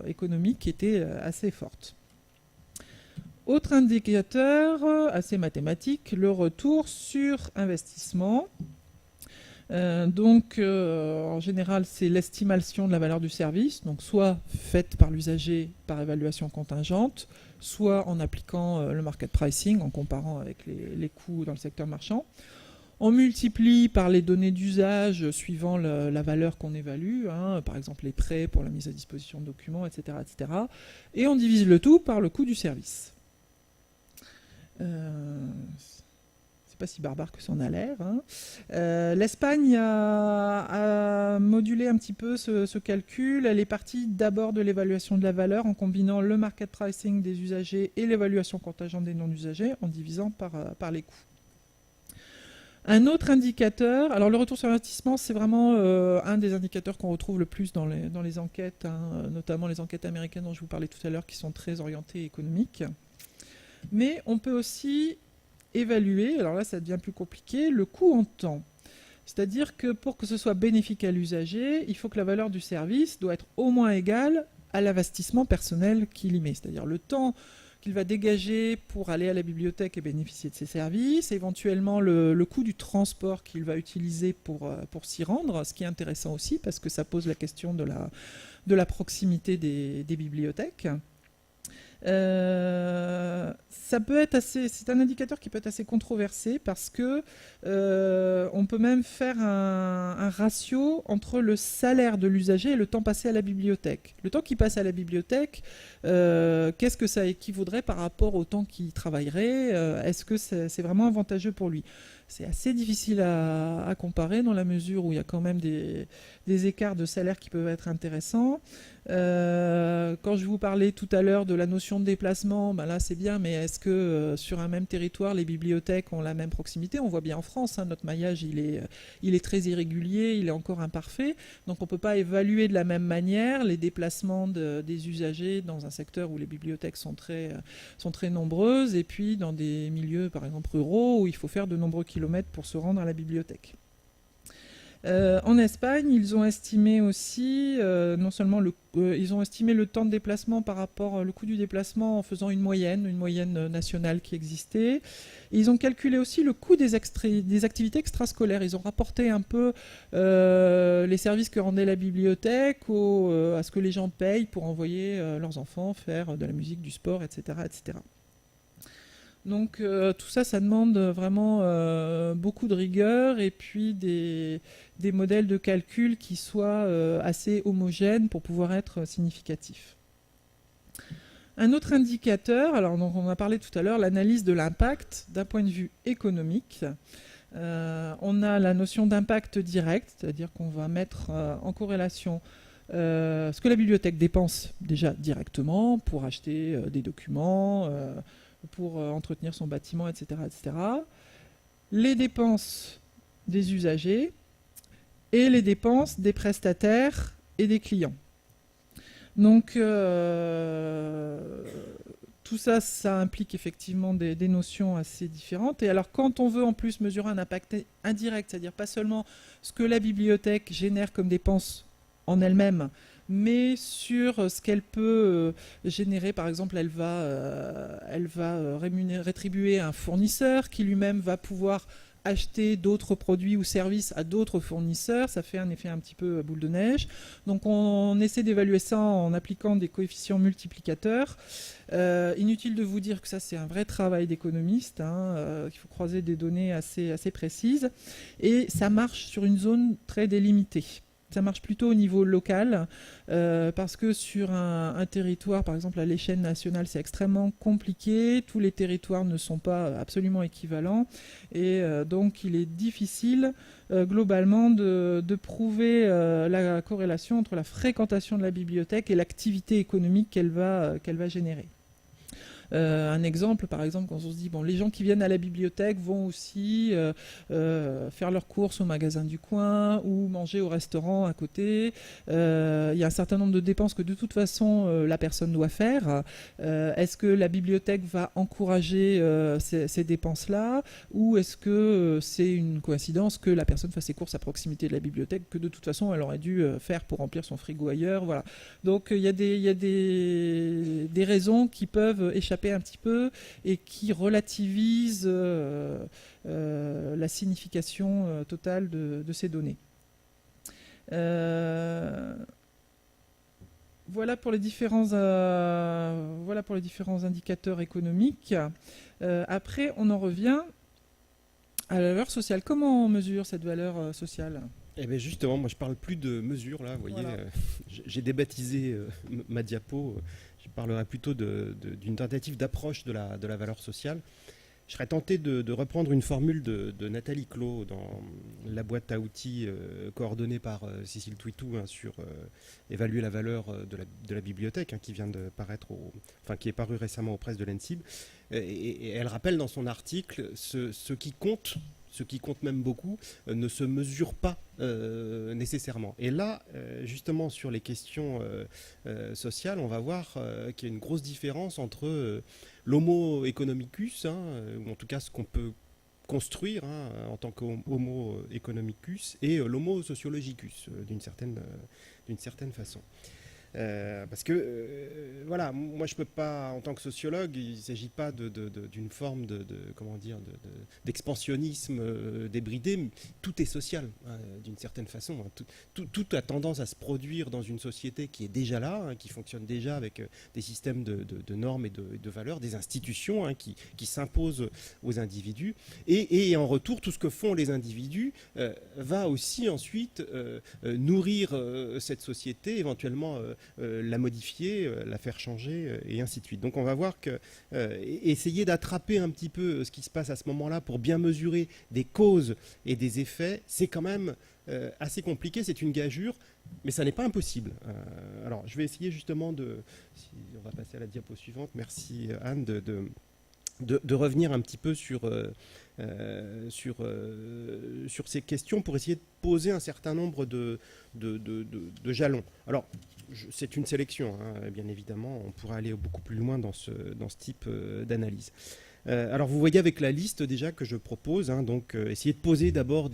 économique était assez forte. Autre indicateur assez mathématique, le retour sur investissement. En général, c'est l'estimation de la valeur du service, donc soit faite par l'usager par évaluation contingente, soit en appliquant le market pricing, en comparant avec les coûts dans le secteur marchand. On multiplie par les données d'usage suivant la valeur qu'on évalue, par exemple les prêts pour la mise à disposition de documents, etc., etc. Et on divise le tout par le coût du service. C'est pas si barbare que ça en a l'air. L'Espagne a modulé un petit peu ce calcul. Elle est partie d'abord de l'évaluation de la valeur en combinant le market pricing des usagers et l'évaluation contingente des non-usagers en divisant par les coûts. Un autre indicateur, alors le retour sur investissement, c'est vraiment un des indicateurs qu'on retrouve le plus dans les enquêtes, notamment les enquêtes américaines dont je vous parlais tout à l'heure, qui sont très orientées économiques. Mais on peut aussi évaluer, alors là ça devient plus compliqué, le coût en temps. C'est-à-dire que pour que ce soit bénéfique à l'usager, il faut que la valeur du service doit être au moins égale à l'investissement personnel qu'il y met. C'est-à-dire le temps qu'il va dégager pour aller à la bibliothèque et bénéficier de ses services, éventuellement le coût du transport qu'il va utiliser pour s'y rendre, ce qui est intéressant aussi parce que ça pose la question de la proximité des bibliothèques. C'est un indicateur qui peut être assez controversé parce que on peut même faire un ratio entre le salaire de l'usager et le temps passé à la bibliothèque. Le temps qu'il passe à la bibliothèque, qu'est-ce que ça équivaudrait par rapport au temps qu'il travaillerait? Est-ce que c'est vraiment avantageux pour lui? C'est assez difficile à comparer dans la mesure où il y a quand même des écarts de salaire qui peuvent être intéressants. Quand je vous parlais tout à l'heure de la notion de déplacement, là c'est bien, mais est-ce que sur un même territoire, les bibliothèques ont la même proximité? On voit bien en France, notre maillage il est très irrégulier, il est encore imparfait, donc on ne peut pas évaluer de la même manière les déplacements des usagers dans un secteur où les bibliothèques sont très nombreuses, et puis dans des milieux par exemple ruraux où il faut faire de nombreux kilomètres pour se rendre à la bibliothèque. En Espagne, ils ont estimé aussi, non seulement ils ont estimé le temps de déplacement par rapport au coût du déplacement en faisant une moyenne nationale qui existait. Et ils ont calculé aussi le coût des activités extrascolaires. Ils ont rapporté un peu les services que rendait la bibliothèque à ce que les gens payent pour envoyer leurs enfants faire de la musique, du sport, etc., etc. Donc tout ça, ça demande vraiment beaucoup de rigueur et puis des modèles de calcul qui soient assez homogènes pour pouvoir être significatifs. Un autre indicateur, alors donc on a parlé tout à l'heure, l'analyse de l'impact d'un point de vue économique. On a la notion d'impact direct, c'est-à-dire qu'on va mettre en corrélation ce que la bibliothèque dépense déjà directement pour acheter des documents, pour entretenir son bâtiment, etc., etc. Les dépenses des usagers et les dépenses des prestataires et des clients. Donc tout ça, ça implique effectivement des notions assez différentes. Et alors quand on veut en plus mesurer un impact indirect, c'est-à-dire pas seulement ce que la bibliothèque génère comme dépenses en elle-même, mais sur ce qu'elle peut générer. Par exemple, elle va rétribuer un fournisseur qui lui-même va pouvoir acheter d'autres produits ou services à d'autres fournisseurs. Ça fait un effet un petit peu boule de neige. Donc on essaie d'évaluer ça en appliquant des coefficients multiplicateurs. Inutile de vous dire que ça c'est un vrai travail d'économiste, il faut croiser des données assez précises, et ça marche sur une zone très délimitée. Ça marche plutôt au niveau local, parce que sur un territoire, par exemple à l'échelle nationale, c'est extrêmement compliqué. Tous les territoires ne sont pas absolument équivalents. Et donc il est difficile globalement de prouver la corrélation entre la fréquentation de la bibliothèque et l'activité économique qu'elle va générer. Un exemple, par exemple, quand on se dit bon, les gens qui viennent à la bibliothèque vont aussi faire leurs courses au magasin du coin ou manger au restaurant à côté. Il y a un certain nombre de dépenses que de toute façon la personne doit faire. Est-ce que la bibliothèque va encourager ces dépenses-là, ou est-ce que c'est une coïncidence que la personne fasse ses courses à proximité de la bibliothèque que de toute façon elle aurait dû faire pour remplir son frigo ailleurs, voilà. Donc il y a des raisons qui peuvent échapper échapper un petit peu et qui relativise la signification totale de ces données. Voilà pour les différents indicateurs économiques. Après, on en revient à la valeur sociale. Comment on mesure cette valeur sociale ? Eh bien justement, moi je parle plus de mesures là, vous voyez, Voilà. j'ai débaptisé ma diapo, je parlerai plutôt d'une tentative d'approche de la valeur sociale. Je serais tenté de reprendre une formule de Nathalie Clot dans la boîte à outils coordonnée par Cécile Touitou sur évaluer la valeur de la bibliothèque, qui vient de paraître, qui est paru récemment aux presses de l'ENSIB. Et elle rappelle dans son article ce qui compte même beaucoup, ne se mesure pas nécessairement. Et là, justement, sur les questions sociales, on va voir qu'il y a une grosse différence entre l'homo economicus, ou en tout cas ce qu'on peut construire en tant qu'homo economicus, et l'homo sociologicus, d'une certaine façon. Parce que, voilà, moi je peux pas, en tant que sociologue, il ne s'agit pas d'une forme d'expansionnisme débridé, mais tout est social, d'une certaine façon. Tout a tendance à se produire dans une société qui est déjà là, qui fonctionne déjà avec des systèmes de normes et de valeurs, des institutions qui s'imposent aux individus. Et en retour, tout ce que font les individus va aussi ensuite nourrir cette société, éventuellement la modifier, la faire changer, et ainsi de suite. Donc on va voir que essayer d'attraper un petit peu ce qui se passe à ce moment-là pour bien mesurer des causes et des effets, c'est quand même assez compliqué, c'est une gageure, mais ça n'est pas impossible. Alors je vais essayer justement on va passer à la diapo suivante, merci Anne, de revenir un petit peu sur ces questions pour essayer de poser un certain nombre de jalons. Alors, c'est une sélection, bien évidemment, on pourra aller beaucoup plus loin dans ce type d'analyse. Alors vous voyez avec la liste déjà que je propose, donc essayer de poser d'abord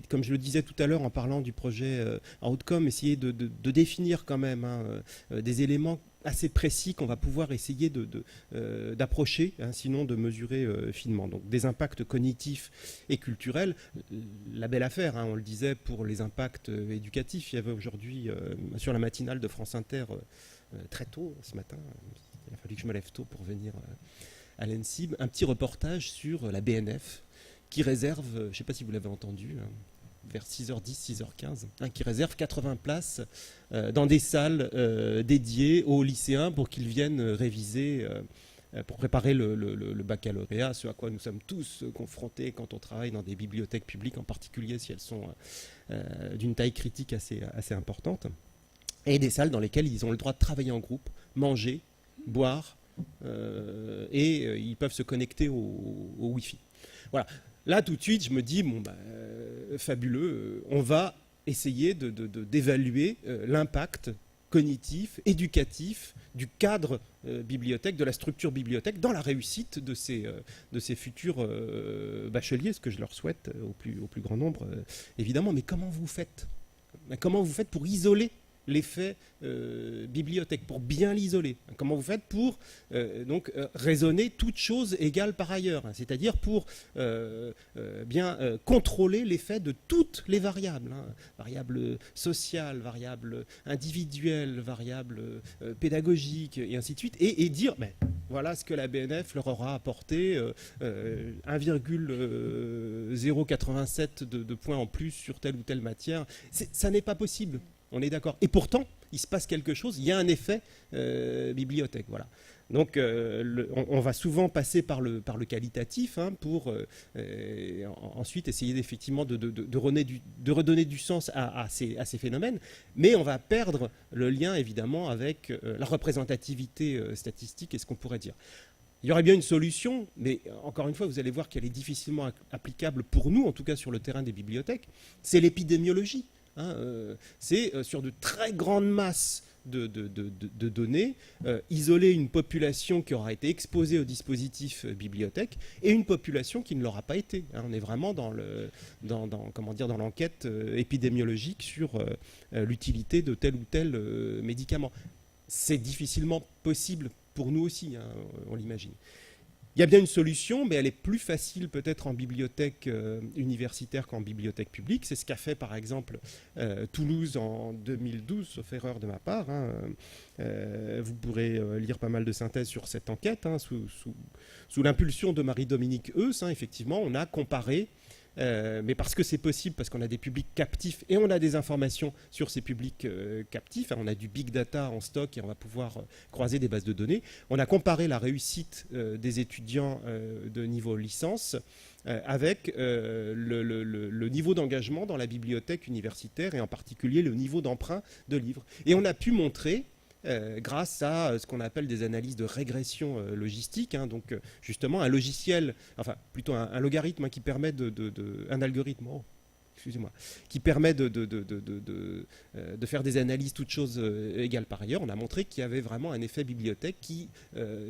comme je le disais tout à l'heure en parlant du projet Outcome, essayer de définir quand même des éléments assez précis qu'on va pouvoir essayer d'approcher, sinon de mesurer finement. Donc des impacts cognitifs et culturels, la belle affaire, on le disait pour les impacts éducatifs. Il y avait aujourd'hui sur la matinale de France Inter très tôt ce matin, il a fallu que je me lève tôt pour venir à l'ENSIB, un petit reportage sur la BNF qui réserve, je ne sais pas si vous l'avez entendu, vers 6h10, 6h15, qui réserve 80 places dans des salles dédiées aux lycéens pour qu'ils viennent réviser, pour préparer le baccalauréat, ce à quoi nous sommes tous confrontés quand on travaille dans des bibliothèques publiques, en particulier si elles sont d'une taille critique assez importante, et des salles dans lesquelles ils ont le droit de travailler en groupe, manger, boire, et ils peuvent se connecter au Wi-Fi. Voilà. Là, tout de suite, je me dis, fabuleux, on va essayer d'évaluer l'impact cognitif, éducatif du cadre bibliothèque, de la structure bibliothèque, dans la réussite de ces futurs bacheliers, ce que je leur souhaite au plus grand nombre, évidemment. Mais comment vous faites ? Comment vous faites pour isoler l'effet bibliothèque, pour bien l'isoler? Comment vous faites pour raisonner toute chose égale par ailleurs, c'est-à-dire pour bien contrôler l'effet de toutes les variables, variables sociales, variables individuelles, variables pédagogiques, et ainsi de suite, et dire, voilà ce que la BNF leur aura apporté, 1,087 de points en plus sur telle ou telle matière. Ça n'est pas possible. On est d'accord. Et pourtant, il se passe quelque chose, il y a un effet bibliothèque. Voilà. Donc, on va souvent passer par le qualitatif pour ensuite essayer effectivement de redonner du sens à ces phénomènes. Mais on va perdre le lien, évidemment, avec la représentativité statistique et ce qu'on pourrait dire. Il y aurait bien une solution, mais encore une fois, vous allez voir qu'elle est difficilement applicable pour nous, en tout cas sur le terrain des bibliothèques. C'est l'épidémiologie. C'est sur de très grandes masses de données, isoler une population qui aura été exposée au dispositif bibliothèque et une population qui ne l'aura pas été. On est vraiment dans l'enquête épidémiologique sur l'utilité de tel ou tel médicament. C'est difficilement possible pour nous aussi, hein, on l'imagine. Il y a bien une solution, mais elle est plus facile peut-être en bibliothèque universitaire qu'en bibliothèque publique. C'est ce qu'a fait par exemple Toulouse en 2012, sauf erreur de ma part. Hein. Vous pourrez lire pas mal de synthèses sur cette enquête, hein, sous l'impulsion de Marie-Dominique Heuss. Hein, effectivement, on a comparé, mais parce que c'est possible, parce qu'on a des publics captifs et on a des informations sur ces publics captifs, hein, on a du big data en stock et on va pouvoir croiser des bases de données. On a comparé la réussite des étudiants de niveau licence avec le niveau d'engagement dans la bibliothèque universitaire et en particulier le niveau d'emprunt de livres. Et on a pu montrer grâce à ce qu'on appelle des analyses de régression logistique, hein, donc justement un logiciel, enfin plutôt un logarithme, hein, qui permet un algorithme, excusez-moi, qui permet de faire des analyses toutes choses égales par ailleurs. On a montré qu'il y avait vraiment un effet bibliothèque qui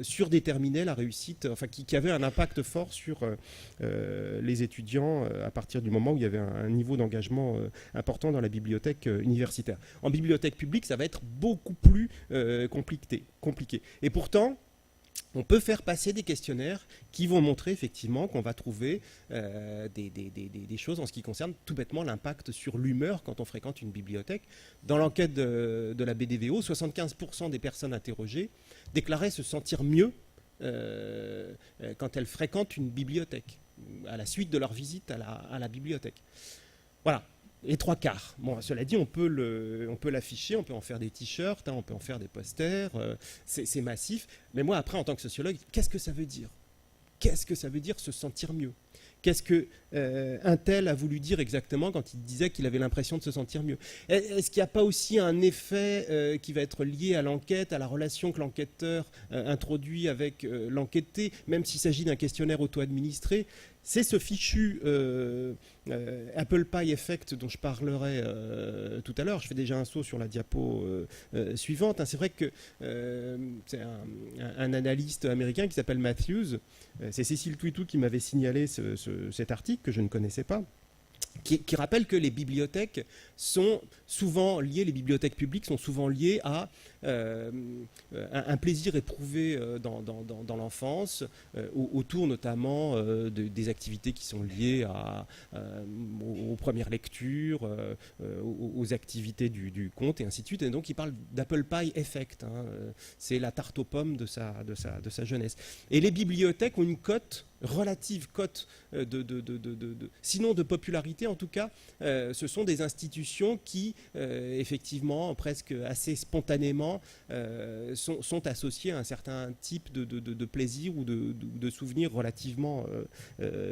surdéterminait la réussite, enfin qui avait un impact fort sur les étudiants à partir du moment où il y avait un niveau d'engagement important dans la bibliothèque universitaire. En bibliothèque publique, ça va être beaucoup plus compliqué. Et pourtant, on peut faire passer des questionnaires qui vont montrer effectivement qu'on va trouver des choses en ce qui concerne tout bêtement l'impact sur l'humeur quand on fréquente une bibliothèque. Dans l'enquête de la BDVO, 75% des personnes interrogées déclaraient se sentir mieux quand elles fréquentent une bibliothèque, à la suite de leur visite à la bibliothèque. Voilà. Les 3/4. Bon, cela dit, on peut l'afficher, on peut en faire des t-shirts, hein, on peut en faire des posters, c'est massif. Mais moi, après, en tant que sociologue, qu'est-ce que ça veut dire ? Qu'est-ce que ça veut dire se sentir mieux ? Qu'est-ce qu'un tel a voulu dire exactement quand il disait qu'il avait l'impression de se sentir mieux ? Est-ce qu'il n'y a pas aussi un effet qui va être lié à l'enquête, à la relation que l'enquêteur introduit avec l'enquêté, même s'il s'agit d'un questionnaire auto-administré ? C'est ce fichu Apple Pie Effect dont je parlerai tout à l'heure. Je fais déjà un saut sur la diapo suivante. Hein. C'est vrai que c'est un analyste américain qui s'appelle Matthews. C'est Cécile Twitou qui m'avait signalé cet article que je ne connaissais pas. Qui rappelle que les bibliothèques sont souvent liées, les bibliothèques publiques sont souvent liées à un plaisir éprouvé dans l'enfance, autour notamment des activités qui sont liées aux premières lectures, aux activités du conte et ainsi de suite. Et donc il parle d'Apple Pie Effect, hein, c'est la tarte aux pommes de sa jeunesse. Et les bibliothèques ont une relative cote sinon de popularité, en tout cas, ce sont des institutions qui, effectivement, presque assez spontanément, sont associées à un certain type de plaisir ou de souvenirs relativement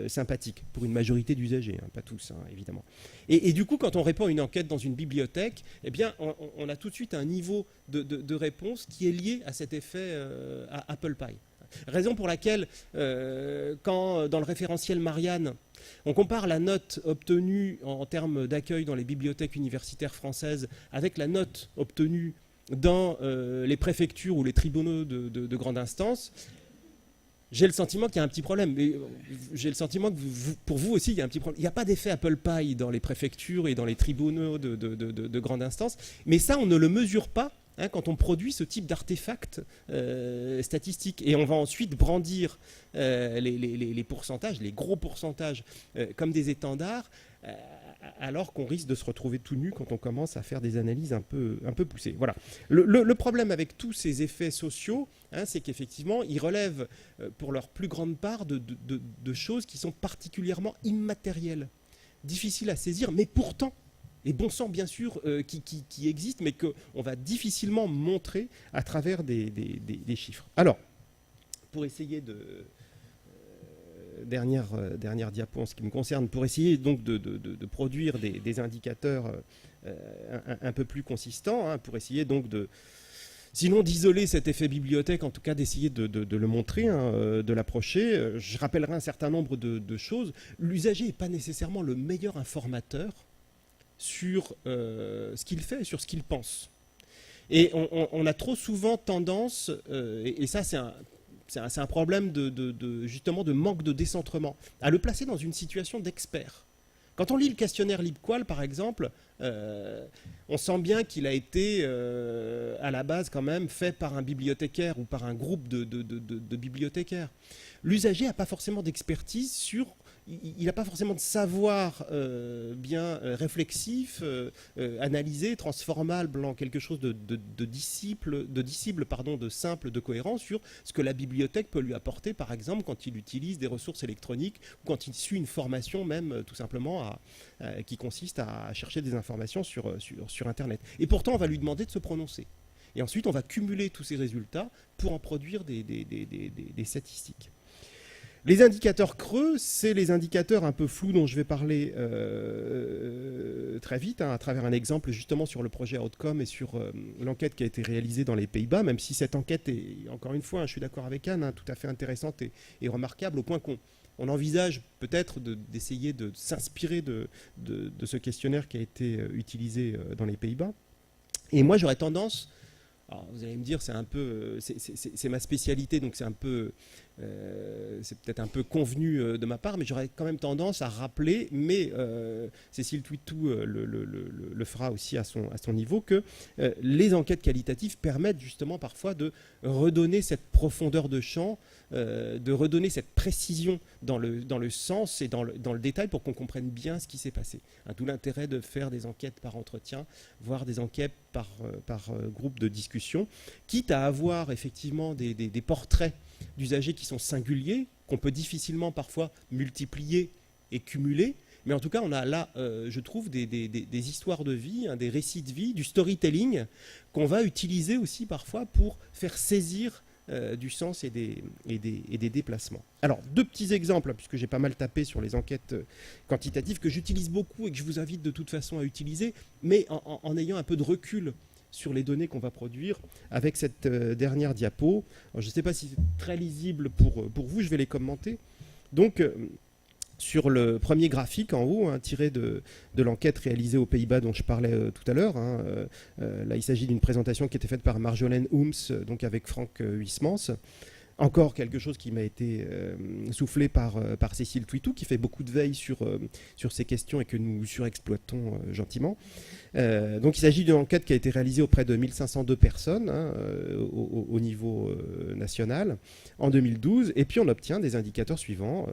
sympathiques, pour une majorité d'usagers, hein, pas tous, hein, évidemment. Et du coup, quand on répond à une enquête dans une bibliothèque, eh bien, on a tout de suite un niveau de réponse qui est lié à cet effet à Apple Pie. Raison pour laquelle, quand dans le référentiel Marianne, on compare la note obtenue en termes d'accueil dans les bibliothèques universitaires françaises avec la note obtenue dans les préfectures ou les tribunaux de grande instance, j'ai le sentiment qu'il y a un petit problème. J'ai le sentiment que pour vous aussi, il y a un petit problème. Il n'y a pas d'effet Apple Pie dans les préfectures et dans les tribunaux de grande instance, mais ça, on ne le mesure pas. Hein, quand on produit ce type d'artefacts statistiques. Et on va ensuite brandir les pourcentages, les gros pourcentages, comme des étendards, alors qu'on risque de se retrouver tout nu quand on commence à faire des analyses un peu poussées. Voilà. Le problème avec tous ces effets sociaux, hein, c'est qu'effectivement, ils relèvent pour leur plus grande part de choses qui sont particulièrement immatérielles, difficiles à saisir, mais pourtant, et bon sang bien sûr qui existe, mais qu'on va difficilement montrer à travers des chiffres. Alors, pour essayer dernière diapo en ce qui me concerne, pour essayer donc de produire des indicateurs un peu plus consistants, hein, pour essayer donc sinon d'isoler cet effet bibliothèque, en tout cas d'essayer de le montrer, hein, de l'approcher. Je rappellerai un certain nombre de choses. L'usager n'est pas nécessairement le meilleur informateur sur ce qu'il fait, sur ce qu'il pense. Et on a trop souvent tendance, et ça c'est un problème justement de manque de décentrement, à le placer dans une situation d'expert. Quand on lit le questionnaire LibQual, par exemple, on sent bien qu'il a été, à la base, quand même, fait par un bibliothécaire ou par un groupe de bibliothécaires. L'usager n'a pas forcément d'expertise sur... Il n'a pas forcément de savoir bien réflexif, analysé, transformable en quelque chose de simple, de cohérent sur ce que la bibliothèque peut lui apporter, par exemple, quand il utilise des ressources électroniques ou quand il suit une formation même, tout simplement, qui consiste à chercher des informations sur Internet. Et pourtant, on va lui demander de se prononcer. Et ensuite, on va cumuler tous ces résultats pour en produire des statistiques. Les indicateurs creux, c'est les indicateurs un peu flous dont je vais parler très vite, à travers un exemple justement sur le projet Outcome et sur l'enquête qui a été réalisée dans les Pays-Bas, même si cette enquête est, encore une fois, je suis d'accord avec Anne, tout à fait intéressante et remarquable, au point qu'on envisage peut-être d'essayer de s'inspirer de ce questionnaire qui a été utilisé dans les Pays-Bas. Et moi, j'aurais tendance... Alors, vous allez me dire, c'est un peu, c'est ma spécialité, donc c'est un peu, c'est peut-être un peu convenu de ma part, mais j'aurais quand même tendance à rappeler, mais Cécile Twitou le fera aussi à son niveau, que les enquêtes qualitatives permettent justement parfois de redonner cette profondeur de champ, de redonner cette précision dans le sens et dans le détail pour qu'on comprenne bien ce qui s'est passé. D'où l'intérêt de faire des enquêtes par entretien, voire des enquêtes par groupe de discussion, quitte à avoir effectivement des portraits d'usagers qui sont singuliers, qu'on peut difficilement parfois multiplier et cumuler, mais en tout cas on a là, je trouve, des histoires de vie, des récits de vie, du storytelling qu'on va utiliser aussi parfois pour faire saisir du sens et des déplacements. Alors, deux petits exemples, puisque j'ai pas mal tapé sur les enquêtes quantitatives que j'utilise beaucoup et que je vous invite de toute façon à utiliser, mais en ayant un peu de recul sur les données qu'on va produire avec cette dernière diapo. Alors, je ne sais pas si c'est très lisible pour vous, je vais les commenter. Donc, sur le premier graphique en haut, tiré de l'enquête réalisée aux Pays-Bas dont je parlais tout à l'heure, là il s'agit d'une présentation qui était faite par Marjolaine Ooms, donc avec Franck Huysmans. Encore quelque chose qui m'a été soufflé par Cécile Twitou, qui fait beaucoup de veille sur ces questions et que nous surexploitons gentiment. Donc il s'agit d'une enquête qui a été réalisée auprès de 1502 personnes au niveau national en 2012, et puis on obtient des indicateurs suivants.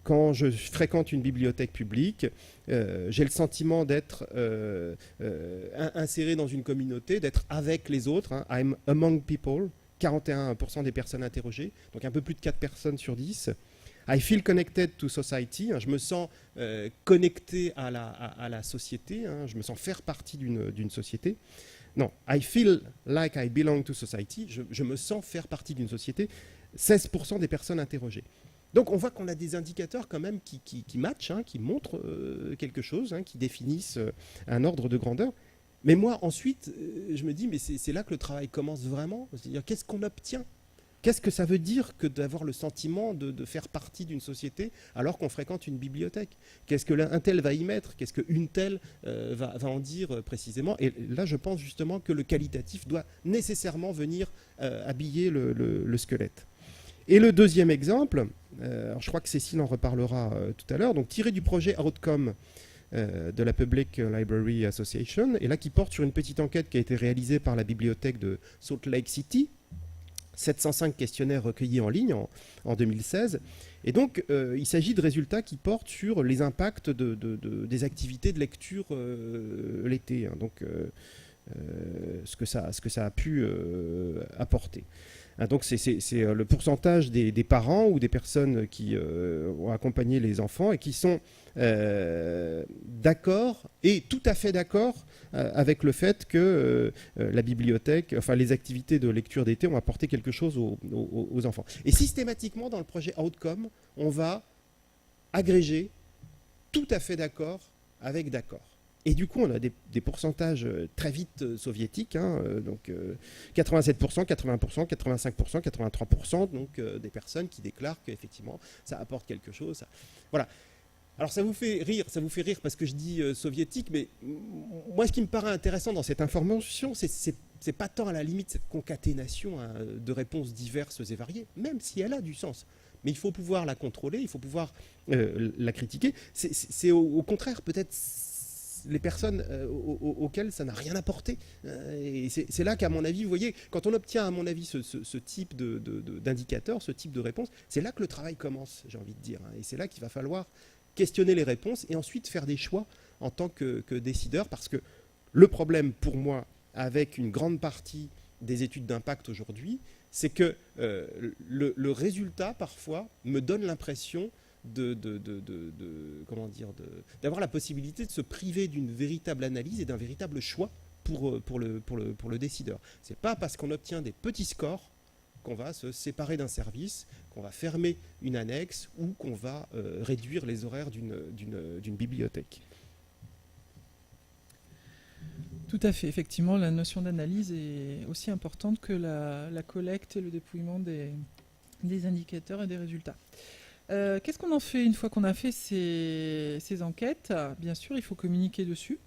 Quand je fréquente une bibliothèque publique, j'ai le sentiment d'être inséré dans une communauté, d'être avec les autres. I'm among people. 41% des personnes interrogées, donc un peu plus de 4 personnes sur 10. I feel connected to society, je me sens connecté à la société, je me sens faire partie d'une société. Non, I feel like I belong to society, je me sens faire partie d'une société, 16% des personnes interrogées. Donc on voit qu'on a des indicateurs quand même qui matchent, qui montrent quelque chose, qui définissent un ordre de grandeur. Mais moi, ensuite, je me dis, mais c'est là que le travail commence vraiment. C'est-à-dire, qu'est-ce qu'on obtient ? Qu'est-ce que ça veut dire que d'avoir le sentiment de faire partie d'une société alors qu'on fréquente une bibliothèque ? Qu'est-ce que un tel va y mettre ? Qu'est-ce qu'une telle va en dire précisément ? Et là, je pense justement que le qualitatif doit nécessairement venir habiller le squelette. Et le deuxième exemple, alors je crois que Cécile en reparlera tout à l'heure, donc tiré du projet Outcome, de la Public Library Association, et là qui porte sur une petite enquête qui a été réalisée par la bibliothèque de Salt Lake City, 705 questionnaires recueillis en ligne en 2016. Et donc, il s'agit de résultats qui portent sur les impacts des activités de lecture l'été, donc ce que ça a pu apporter. Donc c'est le pourcentage des parents ou des personnes qui ont accompagné les enfants et qui sont d'accord et tout à fait d'accord avec le fait que la bibliothèque, enfin les activités de lecture d'été ont apporté quelque chose aux enfants. Et systématiquement dans le projet Outcome, on va agréger tout à fait d'accord avec d'accord. Et du coup, on a des pourcentages très vite soviétiques, donc 87%, 80%, 85%, 83%, donc des personnes qui déclarent qu'effectivement, ça apporte quelque chose. Ça. Voilà. Alors ça vous fait rire parce que je dis soviétique, mais moi, ce qui me paraît intéressant dans cette information, c'est pas tant à la limite cette concaténation de réponses diverses et variées, même si elle a du sens. mais il faut pouvoir la contrôler, il faut pouvoir la critiquer. C'est au contraire peut-être les personnes auxquelles ça n'a rien apporté. Et c'est là qu'à mon avis, vous voyez, quand on obtient à mon avis ce type d'indicateur, ce type de réponse, c'est là que le travail commence, j'ai envie de dire. Et c'est là qu'il va falloir questionner les réponses et ensuite faire des choix en tant que décideur, parce que le problème pour moi avec une grande partie des études d'impact aujourd'hui, c'est que le résultat parfois me donne l'impression d'avoir la possibilité de se priver d'une véritable analyse et d'un véritable choix pour le décideur. C'est pas parce qu'on obtient des petits scores qu'on va se séparer d'un service, qu'on va fermer une annexe ou qu'on va réduire les horaires d'une bibliothèque. Tout à fait, effectivement, la notion d'analyse est aussi importante que la collecte et le dépouillement des indicateurs et des résultats. Qu'est-ce qu'on en fait une fois qu'on a fait ces enquêtes? Bien sûr, il faut communiquer dessus.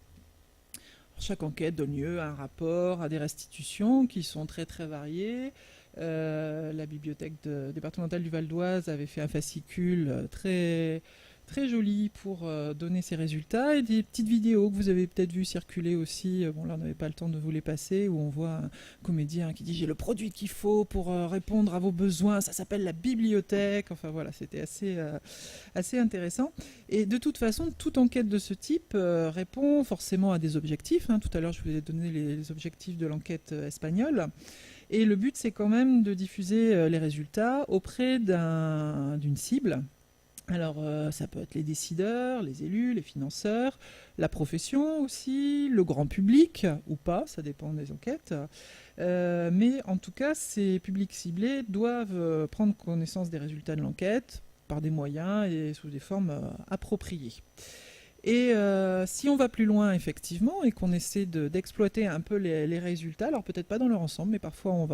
Chaque enquête donne lieu à un rapport, à des restitutions qui sont très très variées. La bibliothèque départementale du Val d'Oise avait fait un fascicule très, très joli pour donner ses résultats, et des petites vidéos que vous avez peut-être vu circuler aussi. Bon, là on n'avait pas le temps de vous les passer, où on voit un comédien qui dit « j'ai le produit qu'il faut pour répondre à vos besoins, ça s'appelle la bibliothèque ». Enfin voilà, c'était assez intéressant. Et de toute façon, toute enquête de ce type répond forcément à des objectifs. Tout à l'heure je vous ai donné les objectifs de l'enquête espagnole. Et le but, c'est quand même de diffuser les résultats auprès d'une cible. Alors, ça peut être les décideurs, les élus, les financeurs, la profession aussi, le grand public ou pas, ça dépend des enquêtes. Mais en tout cas, ces publics ciblés doivent prendre connaissance des résultats de l'enquête par des moyens et sous des formes appropriées. Et si on va plus loin, effectivement, et qu'on essaie d'exploiter un peu les résultats, alors peut-être pas dans leur ensemble, mais parfois on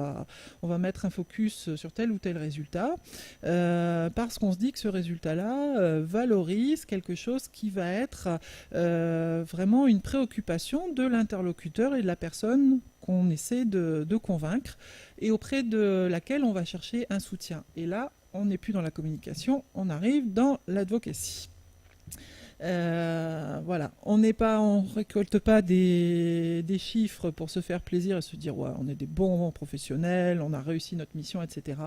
va mettre un focus sur tel ou tel résultat, parce qu'on se dit que ce résultat-là valorise quelque chose qui va être vraiment une préoccupation de l'interlocuteur et de la personne qu'on essaie de convaincre, et auprès de laquelle on va chercher un soutien. Et là, on n'est plus dans la communication, on arrive dans l'advocacy. Voilà, on récolte pas des chiffres pour se faire plaisir et se dire ouais, on est des bons professionnels, on a réussi notre mission, etc.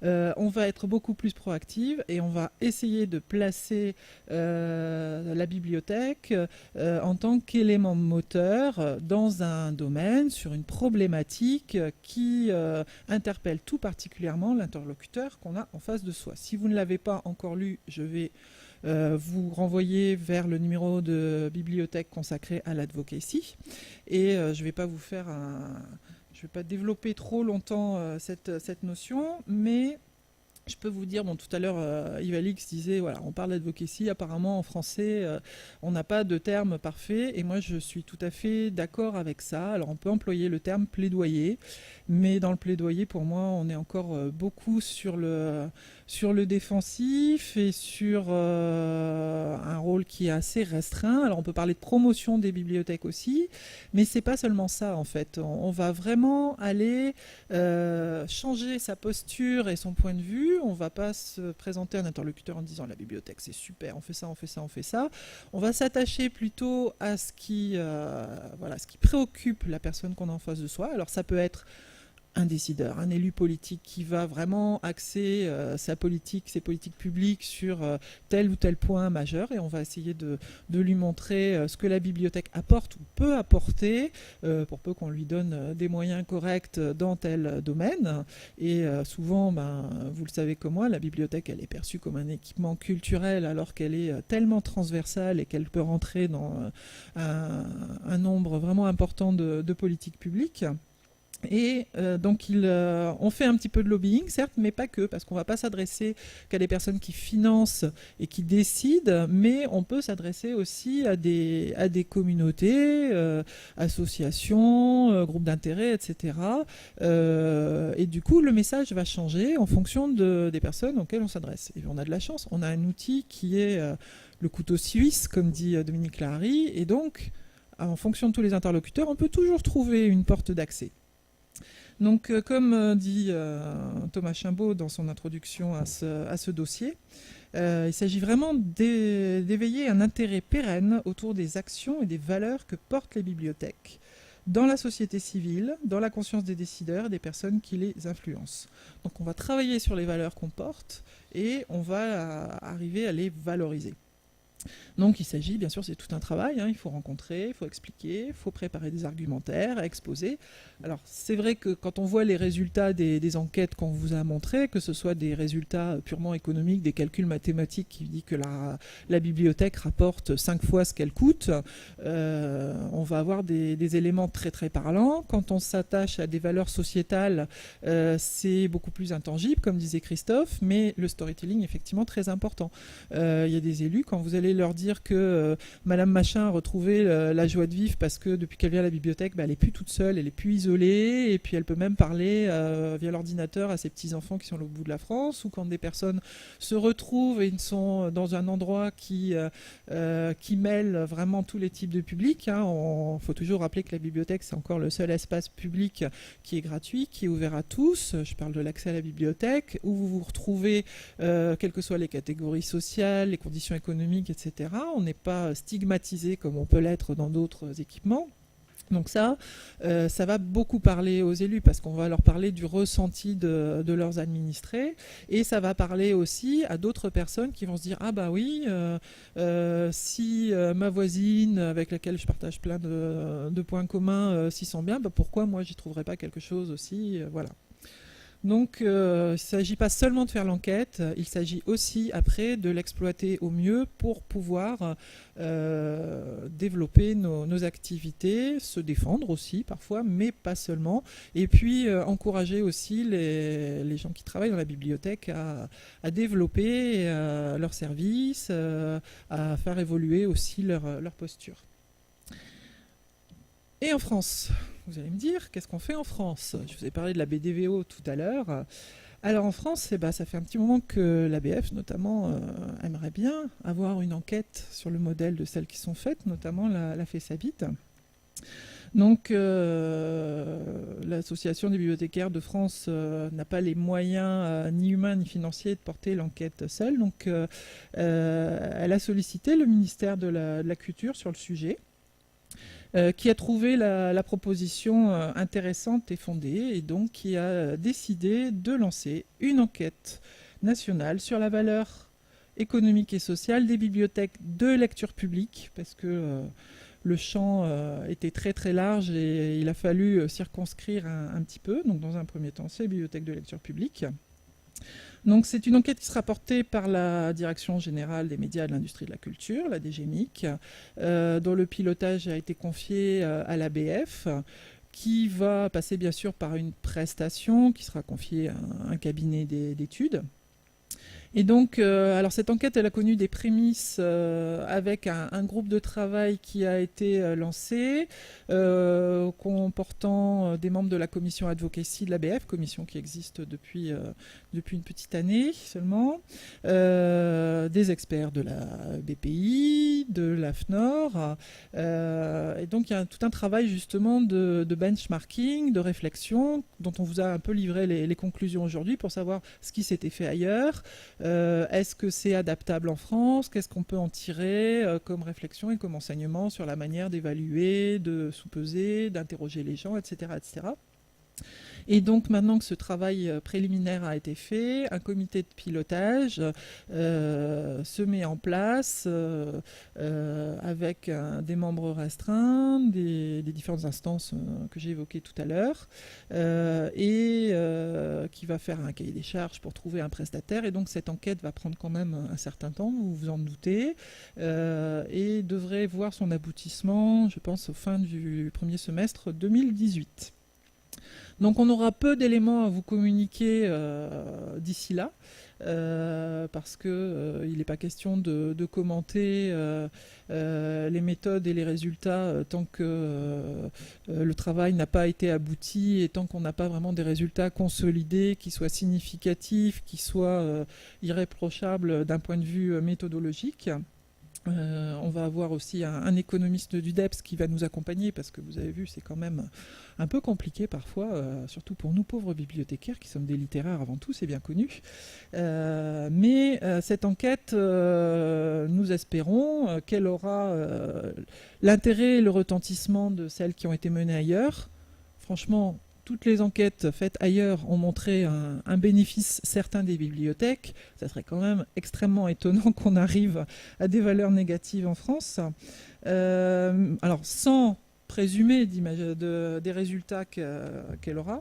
On va être beaucoup plus proactive et on va essayer de placer la bibliothèque en tant qu'élément moteur dans un domaine, sur une problématique qui interpelle tout particulièrement l'interlocuteur qu'on a en face de soi. Si vous ne l'avez pas encore lu, je vais vous renvoyer vers le numéro de bibliothèque consacré à l'advocacy. Et je ne vais pas je vais pas développer trop longtemps cette notion, mais je peux vous dire, bon, tout à l'heure, Yves Alix disait, voilà, on parle d'advocacy, apparemment en français, on n'a pas de terme parfait, et moi je suis tout à fait d'accord avec ça. Alors on peut employer le terme plaidoyer, mais dans le plaidoyer, pour moi, on est encore beaucoup sur le défensif et sur un rôle qui est assez restreint. Alors on peut parler de promotion des bibliothèques aussi, mais c'est pas seulement ça en fait. On va vraiment aller changer sa posture et son point de vue. On va pas se présenter un interlocuteur en disant la bibliothèque c'est super, on fait ça, on fait ça, on fait ça. On va s'attacher plutôt à ce qui préoccupe la personne qu'on a en face de soi. Alors ça peut être un décideur, un élu politique qui va vraiment axer ses politiques publiques sur tel ou tel point majeur, et on va essayer de lui montrer ce que la bibliothèque apporte ou peut apporter, pour peu qu'on lui donne des moyens corrects dans tel domaine. Et souvent, vous le savez comme moi, la bibliothèque elle est perçue comme un équipement culturel alors qu'elle est tellement transversale et qu'elle peut rentrer dans un nombre vraiment important de politiques publiques. Et donc on fait un petit peu de lobbying, certes, mais pas que, parce qu'on ne va pas s'adresser qu'à des personnes qui financent et qui décident, mais on peut s'adresser aussi à des communautés, associations, groupes d'intérêt, etc. Et du coup, le message va changer en fonction des personnes auxquelles on s'adresse. Et on a de la chance, on a un outil qui est le couteau suisse, comme dit Dominique Lahari, et donc, en fonction de tous les interlocuteurs, on peut toujours trouver une porte d'accès. Donc, comme dit Thomas Chimbaud dans son introduction à ce dossier, il s'agit vraiment d'éveiller un intérêt pérenne autour des actions et des valeurs que portent les bibliothèques dans la société civile, dans la conscience des décideurs et des personnes qui les influencent. Donc on va travailler sur les valeurs qu'on porte et on va arriver à les valoriser. Donc il s'agit, bien sûr, c'est tout un travail, il faut rencontrer, il faut expliquer, il faut préparer des argumentaires, à exposer. Alors c'est vrai que quand on voit les résultats des enquêtes qu'on vous a montrées, que ce soit des résultats purement économiques, des calculs mathématiques qui disent que la bibliothèque rapporte 5 fois ce qu'elle coûte, on va avoir des éléments très très parlants. Quand on s'attache à des valeurs sociétales, c'est beaucoup plus intangible, comme disait Christophe, mais le storytelling est effectivement très important. Il y a des élus, quand vous allez leur dire que Madame Machin a retrouvé la joie de vivre parce que depuis qu'elle vient à la bibliothèque, elle n'est plus toute seule, elle est plus isolée, et puis elle peut même parler via l'ordinateur à ses petits-enfants qui sont à l'autre bout de la France, ou quand des personnes se retrouvent et sont dans un endroit qui mêle vraiment tous les types de publics. Il faut toujours rappeler que la bibliothèque, c'est encore le seul espace public qui est gratuit, qui est ouvert à tous. Je parle de l'accès à la bibliothèque, où vous vous retrouvez, quelles que soient les catégories sociales, les conditions économiques, etc. On n'est pas stigmatisé comme on peut l'être dans d'autres équipements. Donc ça va beaucoup parler aux élus parce qu'on va leur parler du ressenti de leurs administrés, et ça va parler aussi à d'autres personnes qui vont se dire ah bah oui, si ma voisine avec laquelle je partage plein de points communs s'y sent bien, bah pourquoi moi j'y trouverais pas quelque chose aussi, voilà. Donc il ne s'agit pas seulement de faire l'enquête, il s'agit aussi après de l'exploiter au mieux pour pouvoir développer nos activités, se défendre aussi parfois, mais pas seulement, et puis encourager aussi les gens qui travaillent dans la bibliothèque à développer leurs services, à faire évoluer aussi leur posture. Et en France, vous allez me dire, qu'est-ce qu'on fait en France? Je vous ai parlé de la BDVO tout à l'heure. Alors en France, ça fait un petit moment que l'ABF notamment aimerait bien avoir une enquête sur le modèle de celles qui sont faites, notamment la FESABIT. Donc l'association des bibliothécaires de France n'a pas les moyens ni humains ni financiers de porter l'enquête seule. Donc elle a sollicité le ministère de la Culture sur le sujet. Qui a trouvé la proposition intéressante et fondée, et donc qui a décidé de lancer une enquête nationale sur la valeur économique et sociale des bibliothèques de lecture publique, parce que le champ était très très large et il a fallu circonscrire un petit peu. Donc dans un premier temps, c'est les bibliothèques de lecture publique. Donc c'est une enquête qui sera portée par la Direction générale des médias et de l'industrie de la culture, la DGMIC, dont le pilotage a été confié à l'ABF, qui va passer bien sûr par une prestation qui sera confiée à un cabinet d'études. Et donc, alors cette enquête, elle a connu des prémices avec un groupe de travail qui a été lancé, comportant des membres de la commission advocacy de l'ABF, commission qui existe depuis une petite année seulement, des experts de la BPI, de l'AFNOR, et donc il y a tout un travail justement de benchmarking, de réflexion, dont on vous a un peu livré les conclusions aujourd'hui pour savoir ce qui s'était fait ailleurs. Est-ce que c'est adaptable en France? Qu'est-ce qu'on peut en tirer comme réflexion et comme enseignement sur la manière d'évaluer, de sous-peser, d'interroger les gens, etc., etc. Et donc maintenant que ce travail préliminaire a été fait, un comité de pilotage se met en place avec des membres restreints des différentes instances que j'ai évoquées tout à l'heure, et qui va faire un cahier des charges pour trouver un prestataire. Et donc cette enquête va prendre quand même un certain temps, vous vous en doutez, et devrait voir son aboutissement, je pense, au fin du premier semestre 2018. Donc on aura peu d'éléments à vous communiquer d'ici là, parce qu'il n'est pas question de commenter les méthodes et les résultats tant que le travail n'a pas été abouti et tant qu'on n'a pas vraiment des résultats consolidés qui soient significatifs, qui soient irréprochables d'un point de vue méthodologique. On va avoir aussi un économiste du DEPS qui va nous accompagner parce que vous avez vu, c'est quand même un peu compliqué parfois, surtout pour nous pauvres bibliothécaires qui sommes des littéraires avant tout, c'est bien connu. Mais cette enquête, nous espérons qu'elle aura l'intérêt et le retentissement de celles qui ont été menées ailleurs. Franchement, toutes les enquêtes faites ailleurs ont montré un bénéfice certain des bibliothèques. Ça serait quand même extrêmement étonnant qu'on arrive à des valeurs négatives en France. Alors, sans présumer des résultats qu'elle aura,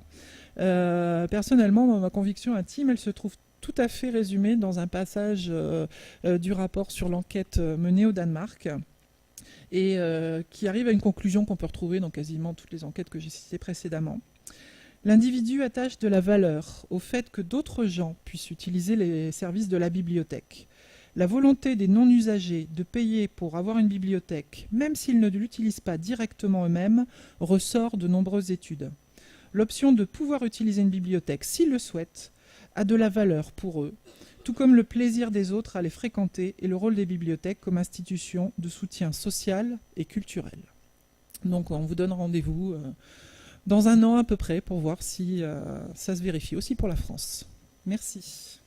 personnellement, ma conviction intime, elle se trouve tout à fait résumée dans un passage du rapport sur l'enquête menée au Danemark et qui arrive à une conclusion qu'on peut retrouver dans quasiment toutes les enquêtes que j'ai citées précédemment. L'individu attache de la valeur au fait que d'autres gens puissent utiliser les services de la bibliothèque. La volonté des non-usagers de payer pour avoir une bibliothèque, même s'ils ne l'utilisent pas directement eux-mêmes, ressort de nombreuses études. L'option de pouvoir utiliser une bibliothèque s'ils le souhaitent a de la valeur pour eux, tout comme le plaisir des autres à les fréquenter et le rôle des bibliothèques comme institution de soutien social et culturel. Donc on vous donne rendez-vous dans un an à peu près pour voir si ça se vérifie aussi pour la France. Merci.